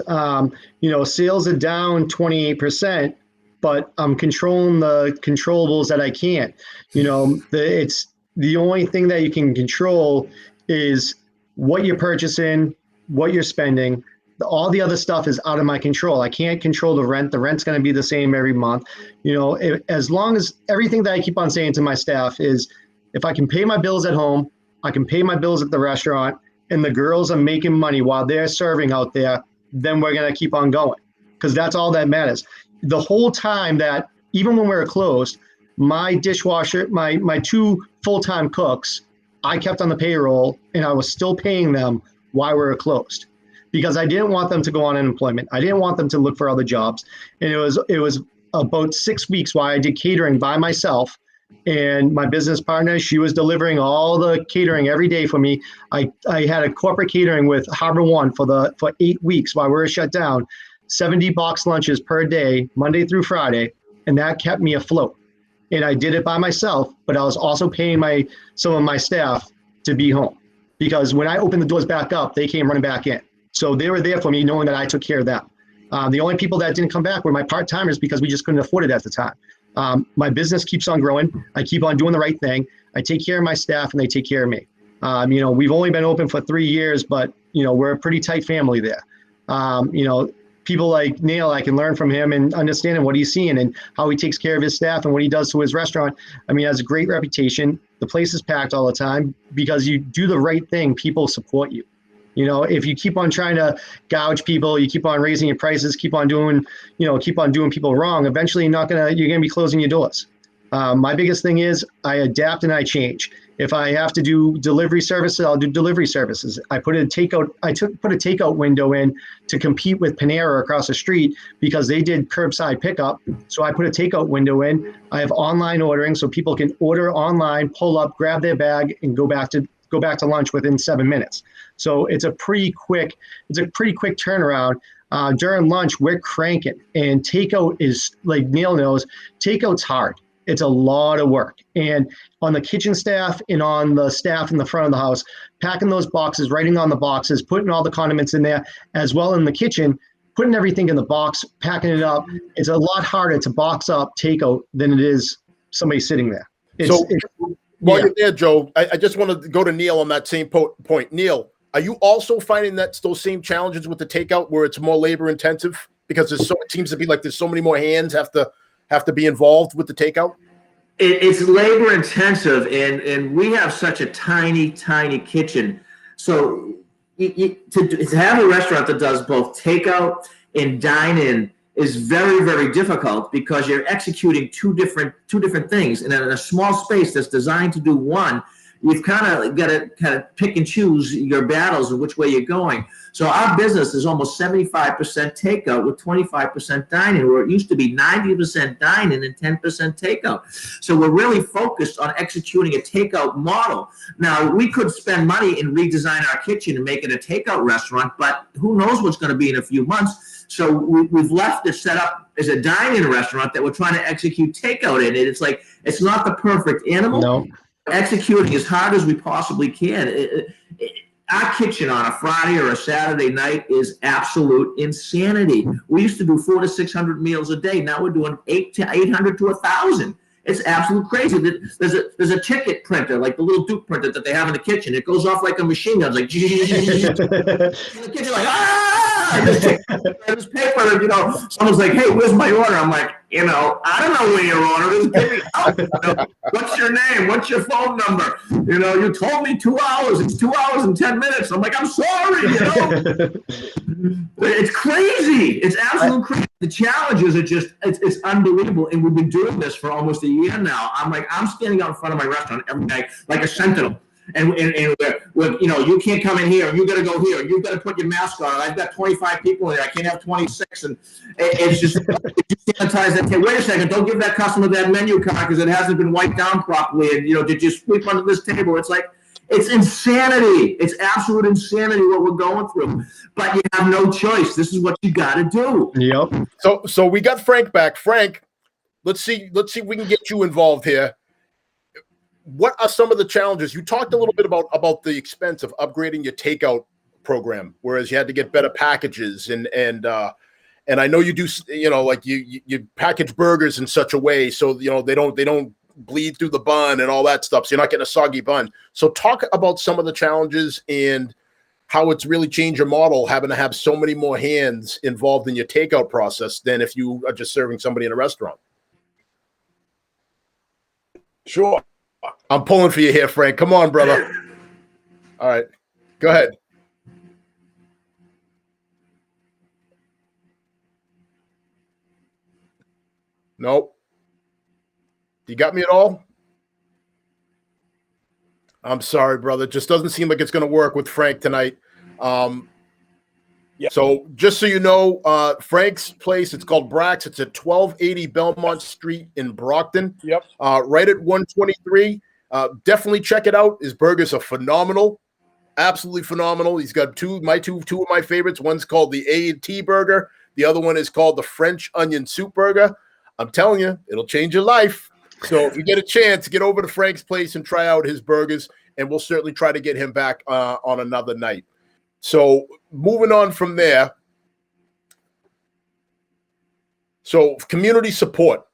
S3: sales are down 28%, but I'm controlling the controllables that I can't. It's the only thing that you can control is what you're purchasing, what you're spending. All the other stuff is out of my control. I can't control the rent. The rent's going to be the same every month. As long as everything that I keep on saying to my staff is, if I can pay my bills at home, I can pay my bills at the restaurant, and the girls are making money while they're serving out there, then we're going to keep on going, because that's all that matters. The whole time that, even when we were closed, my dishwasher, my two full-time cooks, I kept on the payroll, and I was still paying them while we were closed, because I didn't want them to go on unemployment. I didn't want them to look for other jobs. And it was about 6 weeks while I did catering by myself, and my business partner, she was delivering all the catering every day for me. I had a corporate catering with Harbor One for 8 weeks while we were shut down, 70 box lunches per day, Monday through Friday, and that kept me afloat. And I did it by myself, but I was also paying some of my staff to be home, because when I opened the doors back up, they came running back in. So they were there for me, knowing that I took care of them. The only people that didn't come back were my part-timers, because we just couldn't afford it at the time. My business keeps on growing. I keep on doing the right thing. I take care of my staff, and they take care of me. We've only been open for 3 years, but we're a pretty tight family there. People like Neil, I can learn from him and understanding what he's seeing and how he takes care of his staff and what he does to his restaurant. He has a great reputation. The place is packed all the time because you do the right thing. People support you. If you keep on trying to gouge people, you keep on raising your prices, keep on doing people wrong, eventually you're going to be closing your doors. My biggest thing is I adapt and I change. If I have to do delivery services, I'll do delivery services. I put a takeout window in to compete with Panera across the street, because they did curbside pickup. So I put a takeout window in. I have online ordering, so people can order online, pull up, grab their bag, and go back to lunch within 7 minutes. So it's a pretty quick turnaround. During lunch, we're cranking, and takeout is, like Neil knows, takeout's hard. It's a lot of work. And on the kitchen staff and on the staff in the front of the house, packing those boxes, writing on the boxes, putting all the condiments in there, as well in the kitchen, putting everything in the box, packing it up. It's a lot harder to box up takeout than it is somebody sitting there.
S1: While you're there, Joe, I just want to go to Neil on that same point. Neil, are you also finding that those same challenges with the takeout, where it's more labor intensive, because it seems to be like there's so many more hands have to be involved with the takeout?
S2: It's labor intensive, and we have such a tiny kitchen. So to have a restaurant that does both takeout and dine in is very, very difficult because you're executing two different things. And in a small space that's designed to do one, you've kind of got to pick and choose your battles and which way you're going. So our business is almost 75% takeout with 25% dining, where it used to be 90% dining and 10% takeout. So we're really focused on executing a takeout model. Now, we could spend money and redesign our kitchen and make it a takeout restaurant, but who knows what's going to be in a few months. So we've left it set up as a dine-in restaurant that we're trying to execute takeout in. It's like, it's not the perfect animal.
S3: No.
S2: Executing as hard as we possibly can. Our kitchen on a Friday or a Saturday night is absolute insanity. We used to do 400 to 600 meals a day. Now we're doing 800 to 1,000. It's absolute crazy. There's a ticket printer, like the little Duke printer that they have in the kitchen. It goes off like a machine gun. It's like, the kitchen like, ah! This paper, you know, someone's like, hey, where's my order? I'm like, you know, I don't know where your order is. Give me out. You know, what's your name? What's your phone number? You know, you told me 2 hours. It's 2 hours and 10 minutes. I'm like, I'm sorry, you know. It's crazy. It's absolutely crazy. The challenges are just, it's unbelievable. And we've been doing this for almost a year now. I'm like, I'm standing out in front of my restaurant every day like a sentinel. And we're, you know, you can't come in here. You got to go here. You got to put your mask on. I've got 25 people in there. I can't have 26. And it's just, sanitize that. Hey, wait a second. Don't give that customer that menu card because it hasn't been wiped down properly. And, you know, did you sweep under this table? It's like, it's insanity. It's absolute insanity what we're going through. But you have no choice. This is what you got to do.
S3: Yep.
S1: So we got Frank back. Frank, let's see if we can get you involved here. What are some of the challenges? You talked a little bit about the expense of upgrading your takeout program, whereas you had to get better packages and I know you do, you know, like you package burgers in such a way so, you know, they don't bleed through the bun and all that stuff. So you're not getting a soggy bun. So talk about some of the challenges and how it's really changed your model, having to have so many more hands involved in your takeout process than if you are just serving somebody in a restaurant.
S4: Sure.
S1: I'm pulling for you here, Frank. Come on, brother. All right. Go ahead. Nope. You got me at all? I'm sorry, brother. Just doesn't seem like it's going to work with Frank tonight.
S4: Yep.
S1: So just so you know, Frank's place, it's called Brack's. It's at 1280 Belmont Street in Brockton.
S4: Yep.
S1: Right at 123. Definitely check it out. His burgers are phenomenal. Absolutely phenomenal. He's got two of my favorites. One's called the A&T burger. The other one is called the French onion soup burger. I'm telling you, it'll change your life. So if you get a chance, get over to Frank's place and try out his burgers, and we'll certainly try to get him back on another night. So moving on from there. So community support.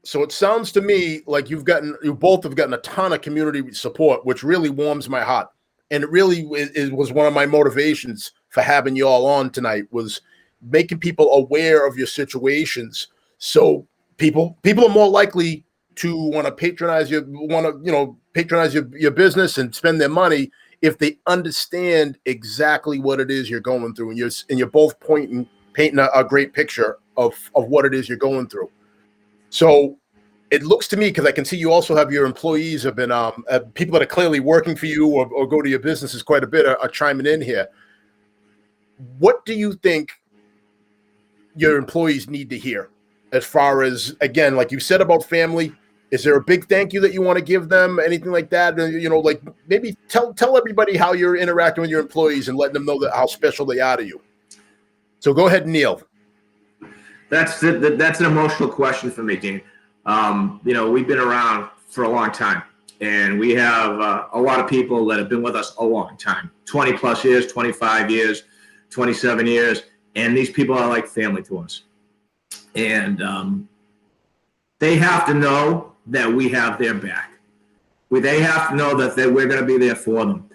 S1: So it sounds to me like you both have gotten a ton of community support, which really warms my heart. And it really was one of my motivations for having you all on tonight, was making people aware of your situations. So people are more likely to want to patronize your business and spend their money if they understand exactly what it is you're going through, and you're both painting a great picture of what it is you're going through. So it looks to me, because I can see you also have your employees have been people that are clearly working for you or go to your businesses quite a bit are chiming in here. What do you think your employees need to hear as far as, again, like you said about family? Is there a big thank you that you want to give them? Anything like that? You know, like maybe tell everybody how you're interacting with your employees and letting them know how special they are to you. So go ahead, Neil.
S2: That's an emotional question for me, Dean. You know, we've been around for a long time, and we have a lot of people that have been with us a long time, 20 plus years, 25 years, 27 years. And these people are like family to us. And they have to know that we have their back. They have to know that we're going to be there for them.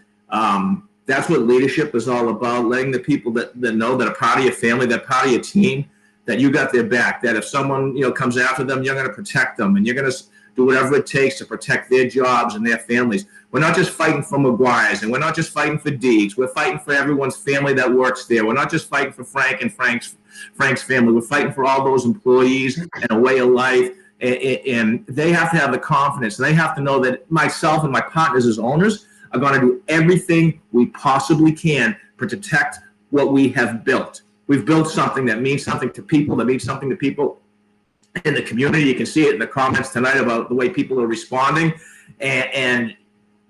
S2: That's what leadership is all about, letting the people that know that are part of your family, that part of your team, that you got their back, that if someone, you know, comes after them, you're going to protect them, and you're going to do whatever it takes to protect their jobs and their families. We're not just fighting for McGuire's, and we're not just fighting for Deagues. We're fighting for everyone's family that works there. We're not just fighting for Frank and Frank's family. We're fighting for all those employees and a way of life. And they have to have the confidence. And they have to know that myself and my partners as owners are going to do everything we possibly can to protect what we have built. We've built something that means something to people, that means something to people in the community. You can see it in the comments tonight about the way people are responding. And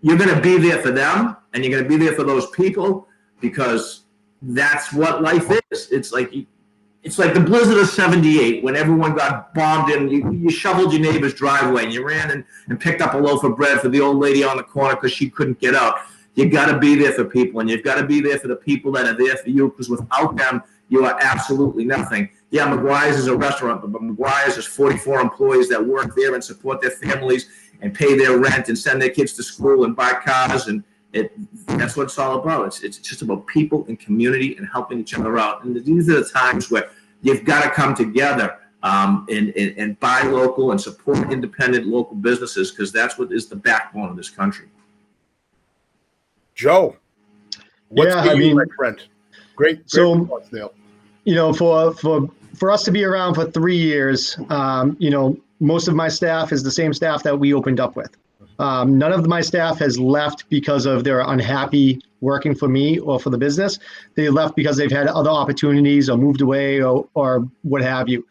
S2: you're going to be there for them, and you're going to be there for those people, because that's what life is. It's like the blizzard of '78 when everyone got bombed in. You shoveled your neighbor's driveway, and you ran and picked up a loaf of bread for the old lady on the corner because she couldn't get out. You got to be there for people, and you've got to be there for the people that are there for you, because without them, you are absolutely nothing. Yeah, McGuire's is a restaurant, but McGuire's is 44 employees that work there and support their families and pay their rent and send their kids to school and buy cars, and that's what it's all about. It's just about people and community and helping each other out. And these are the times where you've got to come together and buy local and support independent local businesses, because that's what is the backbone of this country.
S1: Joe, what's my friend? Great
S3: So,
S1: response, Neil.
S3: You know, for us to be around for 3 years, you know, most of my staff is the same staff that we opened up with. None of my staff has left because of they're unhappy working for me or for the business. They left because they've had other opportunities or moved away or what have you.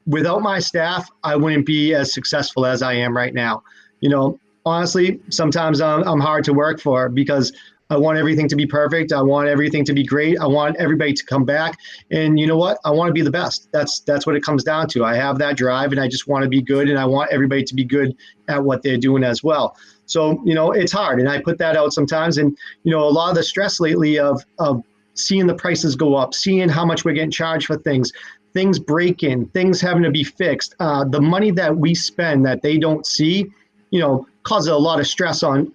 S3: Without my staff, I wouldn't be as successful as I am right now. You know, honestly, sometimes I'm hard to work for because I want everything to be perfect. I want everything to be great. I want everybody to come back. And you know what? I want to be the best. That's what it comes down to. I have that drive, and I just want to be good, and I want everybody to be good at what they're doing as well. So, you know, it's hard, and I put that out sometimes. And, you know, a lot of the stress lately of seeing the prices go up, seeing how much we're getting charged for things breaking, things having to be fixed, the money that we spend that they don't see, you know, causes a lot of stress on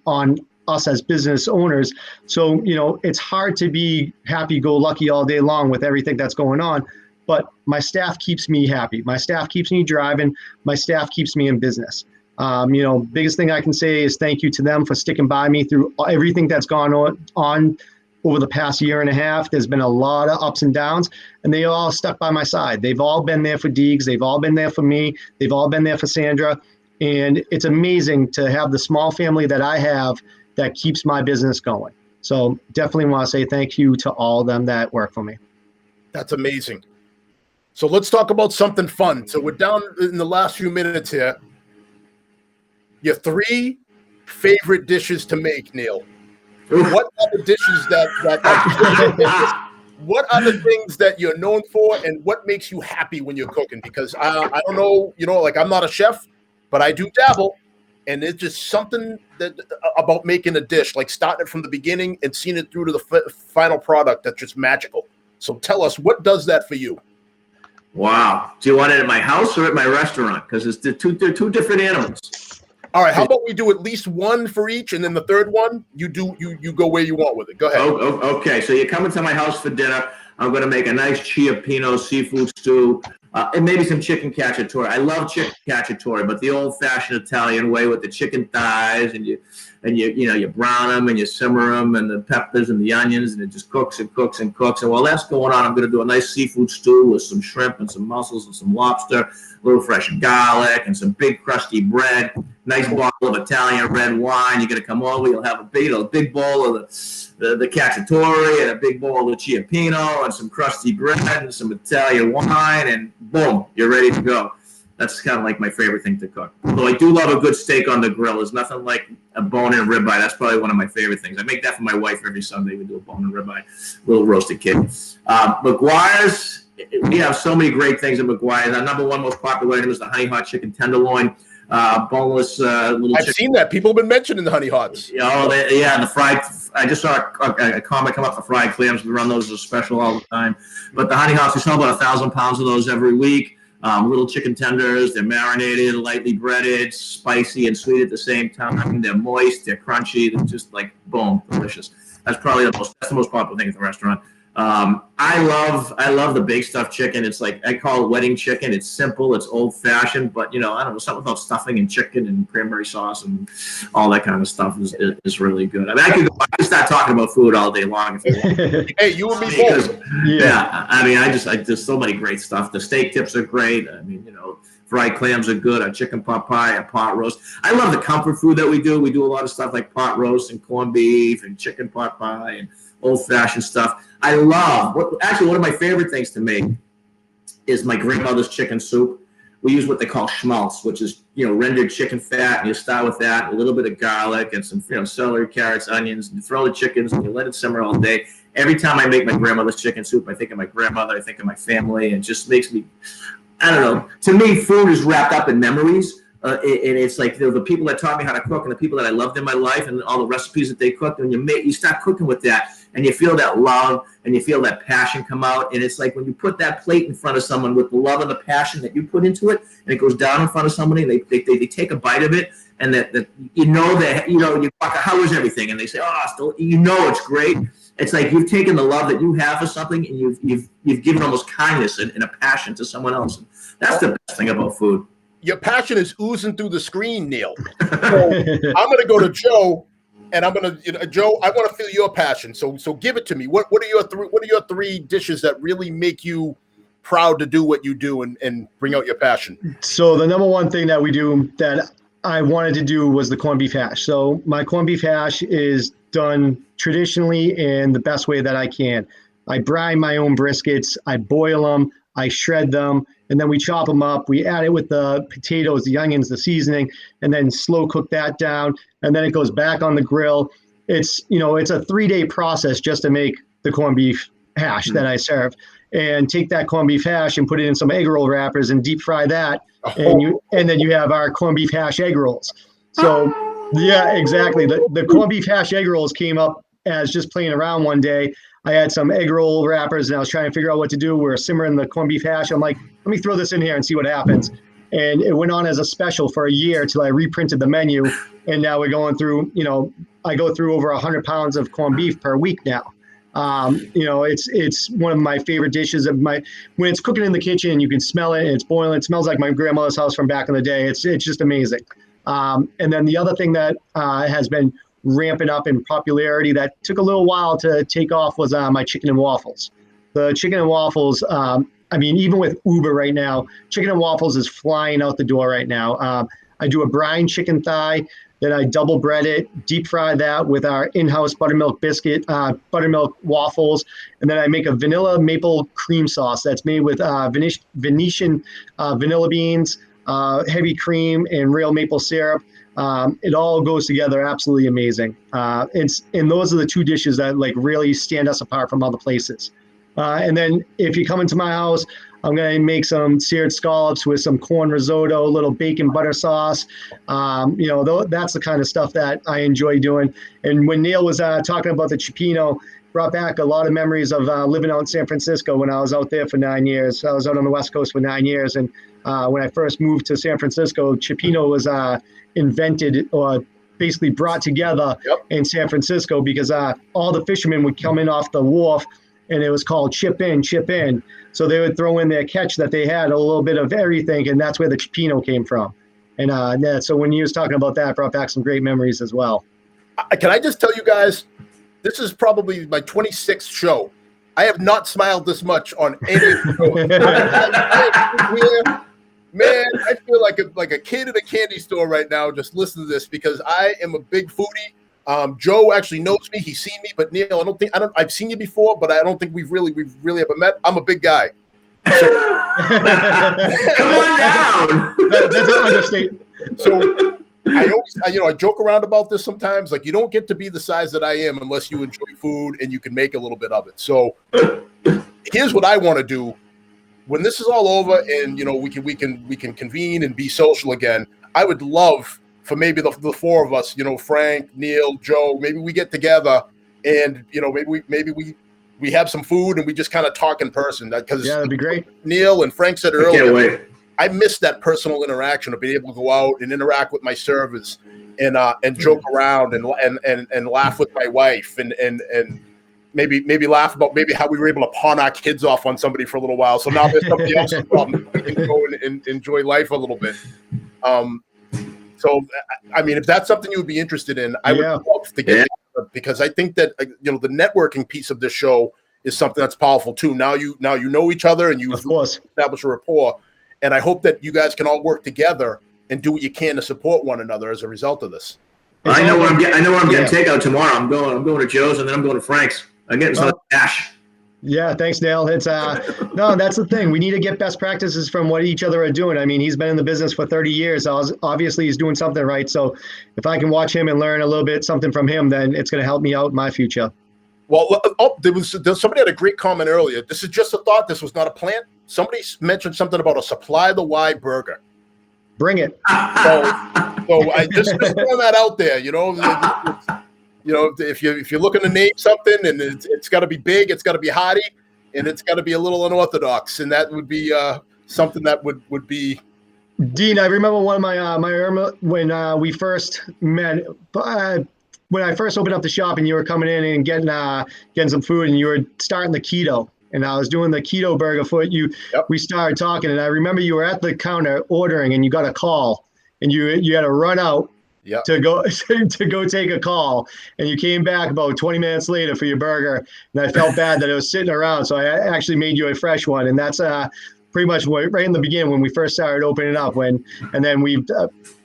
S3: us as business owners. So, you know, it's hard to be happy-go-lucky all day long with everything that's going on, but my staff keeps me happy. My staff keeps me driving. My staff keeps me in business. You know, biggest thing I can say is thank you to them for sticking by me through everything that's gone on over the past year and a half. There's been a lot of ups and downs, and they all stuck by my side. They've all been there for Deagues. They've all been there for me. They've all been there for Sandra. And it's amazing to have the small family that I have that keeps my business going. So definitely want to say thank you to all of them that work for me.
S1: That's amazing. So let's talk about something fun. So we're down in the last few minutes here. Your 3 favorite dishes to make, Neil. What are the dishes what are the things that you're known for, and what makes you happy when you're cooking? Because I don't know, you know, like I'm not a chef, but I do dabble. And it's just something about making a dish, like starting it from the beginning and seeing it through to the final product, that's just magical. So tell us, what does that for you?
S2: Wow. Do you want it at my house or at my restaurant? Because they're two different animals.
S1: All right. How about we do at least one for each, and then the third one, you go where you want with it. Go ahead.
S2: Okay. So you're coming to my house for dinner. I'm going to make a nice ciappino seafood stew. And maybe some chicken cacciatore. I love chicken cacciatore, but the old-fashioned Italian way with the chicken thighs, and you brown them and you simmer them, and the peppers and the onions, and it just cooks and cooks and cooks. And while that's going on, I'm going to do a nice seafood stew with some shrimp and some mussels and some lobster, a little fresh garlic, and some big crusty bread. Nice bottle of Italian red wine. You're going to come over. You'll have a big bowl of the cacciatore and a big bowl of ciappino and some crusty bread and some Italian wine, and boom, you're ready to go. That's kind of like my favorite thing to cook. Although I do love a good steak on the grill. There's nothing like a bone-in ribeye. That's probably one of my favorite things. I make that for my wife every Sunday. We do a bone-in ribeye, little roasted kid. McGuire's, we have so many great things at McGuire's. Our number one most popular item is the honey hot chicken tenderloin. Boneless little
S1: I've
S2: chicken.
S1: seen that. People have been mentioning the honey hots.
S2: Oh, and the fried. I just saw a comment come up for fried clams. We run those as a special all the time. But the honey hots, we sell about 1,000 pounds of those every week. Little chicken tenders. They're marinated, lightly breaded, spicy and sweet at the same time. They're moist. They're crunchy. They're just like boom, delicious. That's probably the most popular thing at the restaurant. I love the big stuffed chicken. It's like, I call it wedding chicken. It's simple, it's old fashioned, but I don't know, something about stuffing and chicken and cranberry sauce and all that kind of stuff is really good. I mean, I could start talking about food all day long if you want.
S1: Hey, you and me
S2: Because,
S1: both.
S2: yeah, I mean, there's so many great stuff. The steak tips are great. I mean, fried clams are good. Our chicken pot pie, a pot roast. I love the comfort food that we do. We do a lot of stuff like pot roast and corned beef and chicken pot pie and old-fashioned stuff. I love, one of my favorite things to make is my grandmother's chicken soup. We use what they call schmaltz, which is, rendered chicken fat, and you start with that, a little bit of garlic and some, celery, carrots, onions, and you throw the chickens and you let it simmer all day. Every time I make my grandmother's chicken soup, I think of my grandmother, I think of my family, and it just makes me, I don't know, to me, food is wrapped up in memories. And it's like the people that taught me how to cook and the people that I loved in my life and all the recipes that they cooked, and you start cooking with that, and you feel that love and you feel that passion come out. And it's like when you put that plate in front of someone with the love and the passion that you put into it, and it goes down in front of somebody, and they take a bite of it, and that you talk, how is everything? And they say, oh, still, it's great. It's like you've taken the love that you have for something, and you've given almost kindness and a passion to someone else. And that's the best thing about food.
S1: Your passion is oozing through the screen, Neil. So I'm going to go to Joe, and I'm going to, Joe, I want to feel your passion. So give it to me. What are your three dishes that really make you proud to do what you do and bring out your passion?
S3: So the number one thing that we do that I wanted to do was the corned beef hash. So my corned beef hash is done traditionally in the best way that I can. I brine my own briskets, I boil them, I shred them, and then we chop them up. We add it with the potatoes, the onions, the seasoning, and then slow cook that down. And then it goes back on the grill. It's a 3-day process just to make the corned beef hash that I serve. And take that corned beef hash and put it in some egg roll wrappers and deep fry that. And then you have our corned beef hash egg rolls. So yeah, exactly. The corned beef hash egg rolls came up as just playing around one day. I had some egg roll wrappers and I was trying to figure out what to do. We were simmering the corned beef hash. I'm like, let me throw this in here and see what happens. And it went on as a special for a year till I reprinted the menu. And now we're going through, I go through over 100 pounds of corned beef per week now. It's one of my favorite dishes when it's cooking in the kitchen and you can smell it and it's boiling. It smells like my grandmother's house from back in the day. It's just amazing. And then the other thing that has been ramping up in popularity that took a little while to take off was my chicken and waffles. The chicken and waffles, even with Uber right now, chicken and waffles is flying out the door right now. I do a brine chicken thigh, then I double bread it, deep fry that with our in-house buttermilk buttermilk waffles, and then I make a vanilla maple cream sauce that's made with Venetian vanilla beans, heavy cream, and real maple syrup. It all goes together absolutely amazing. And those are the two dishes that really stand us apart from other places. And then if you come into my house, I'm going to make some seared scallops with some corn risotto, a little bacon butter sauce. That's the kind of stuff that I enjoy doing. And when Neil was talking about the cioppino, brought back a lot of memories of living out in San Francisco when I was out there for 9 years. I was out on the West Coast for 9 years. And when I first moved to San Francisco, cioppino was invented or basically brought together in San Francisco because all the fishermen would come in off the wharf and it was called chip in, chip in. So they would throw in their catch that they had a little bit of everything, and that's where the cioppino came from. And so when you was talking about that, it brought back some great memories as well.
S1: Can I just tell you guys, this is probably my 26th show. I have not smiled this much on any show. Man, I feel like a kid in a candy store right now just listening to this because I am a big foodie. Joe actually knows me. He's seen me, but Neil, I've seen you before, but I don't think we've really ever met. I'm a big guy. So,
S2: come on down.
S3: That's an understatement.
S1: So I joke around about this sometimes. Like, you don't get to be the size that I am unless you enjoy food and you can make a little bit of it. So here's what I want to do. When this is all over and we can convene and be social again, I would love for maybe the four of us, Frank, Neil, Joe, maybe we get together and maybe we have some food and we just kind of talk in person. Because
S3: that'd be great.
S1: Neil and Frank said earlier,
S2: can't wait.
S1: I miss that personal interaction of being able to go out and interact with my servers and joke around and laugh with my wife and maybe laugh about maybe how we were able to pawn our kids off on somebody for a little while. So now there's somebody else's problem. We can go and enjoy life a little bit. So, I mean, if that's something you would be interested in, I would love to get together, because I think that the networking piece of this show is something that's powerful too. Now you know each other and you establish a rapport, and I hope that you guys can all work together and do what you can to support one another as a result of this.
S2: I know where I'm getting takeout tomorrow. I'm going to Joe's and then I'm going to Frank's. I'm getting some cash.
S3: Yeah, thanks, Dale. It's no, that's the thing. We need to get best practices from what each other are doing. I mean, he's been in the business for 30 years. Obviously, he's doing something right. So if I can watch him and learn a little bit something from him, then it's going to help me out in my future.
S1: Well, somebody had a great comment earlier. This is just a thought. This was not a plan. Somebody mentioned something about a Supply the Y burger.
S3: Bring it.
S1: So I just throw that out there. If you're looking to name something, and it's got to be big, it's got to be hearty, and it's got to be a little unorthodox, and that would be something that would be.
S3: Dean, I remember one of my when we first met. When I first opened up the shop, and you were coming in and getting some food, and you were starting the keto, and I was doing the keto burger for you. Yep. We started talking, and I remember you were at the counter ordering, and you got a call, and you had to run out. Yep. to go take a call, and you came back about 20 minutes later for your burger, and I felt bad that it was sitting around, so I actually made you a fresh one, and that's pretty much right in the beginning when we first started opening up, and then we've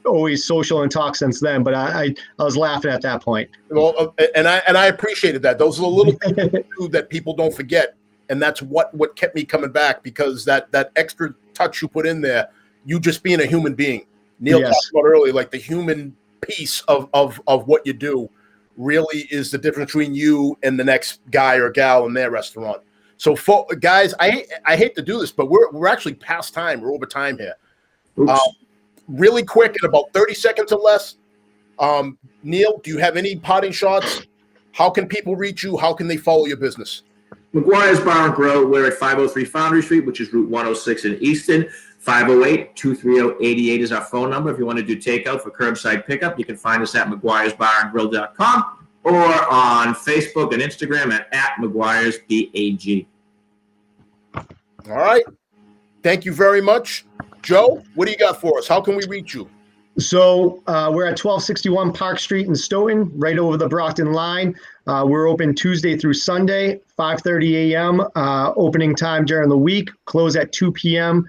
S3: always social and talk since then, but I was laughing at that point.
S1: Well, and I appreciated that. Those are the little things that people don't forget, and that's what kept me coming back, because that extra touch you put in there, you just being a human being. Neil talked about earlier, like the human piece of what you do really is the difference between you and the next guy or gal in their restaurant. So, guys, I hate to do this, but we're actually past time. We're over time here. Really quick, in about 30 seconds or less, Neil, do you have any parting shots? How can people reach you? How can they follow your business?
S2: McGuire's Bar Grille. We're at 503 Foundry Street, which is Route 106 in Easton. 508-230-88 is our phone number. If you want to do takeout for curbside pickup, you can find us at mcguiresbarandgrill.com or on Facebook and Instagram at McGuiresBAG.
S1: All right. Thank you very much. Joe, what do you got for us? How can we reach you?
S3: So we're at 1261 Park Street in Stoughton, right over the Brockton line. We're open Tuesday through Sunday, 5:30 a.m. Opening time during the week, close at 2 p.m.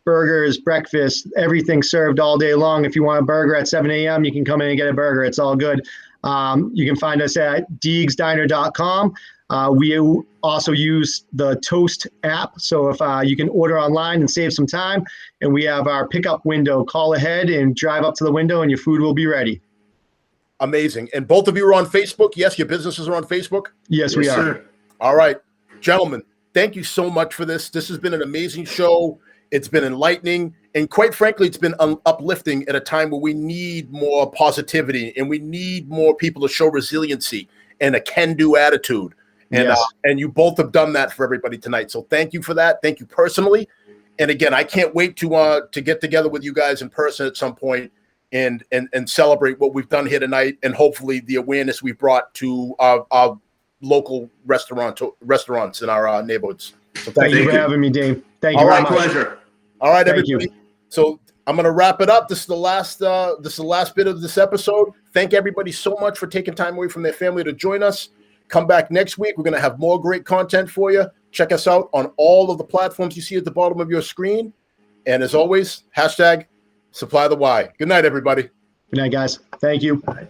S3: Burgers, breakfast, everything served all day long. If you want a burger at 7 a.m., you can come in and get a burger. It's all good. You can find us at deagsdiner.com. We also use the Toast app. So if you can order online and save some time, and we have our pickup window. Call ahead and drive up to the window, and your food will be ready.
S1: Amazing. And both of you are on Facebook? Yes, your businesses are on Facebook?
S3: Yes, we are.
S1: Sir. All right. Gentlemen, thank you so much for this. This has been an amazing show. It's been enlightening. And quite frankly, it's been uplifting at a time where we need more positivity, and we need more people to show resiliency and a can-do attitude. And and you both have done that for everybody tonight. So thank you for that. Thank you personally. And again, I can't wait to get together with you guys in person at some point and celebrate what we've done here tonight, and hopefully the awareness we've brought to our local restaurants in our neighborhoods. So
S3: thank you for having me, Dave. Thank you very much.
S2: Pleasure.
S1: All right, everybody. So I'm going to wrap it up. This is the last bit of this episode. Thank everybody so much for taking time away from their family to join us. Come back next week. We're going to have more great content for you. Check us out on all of the platforms you see at the bottom of your screen. And as always, #SupplyTheWhy. Good night, everybody.
S3: Good night, guys. Thank you.
S2: Bye.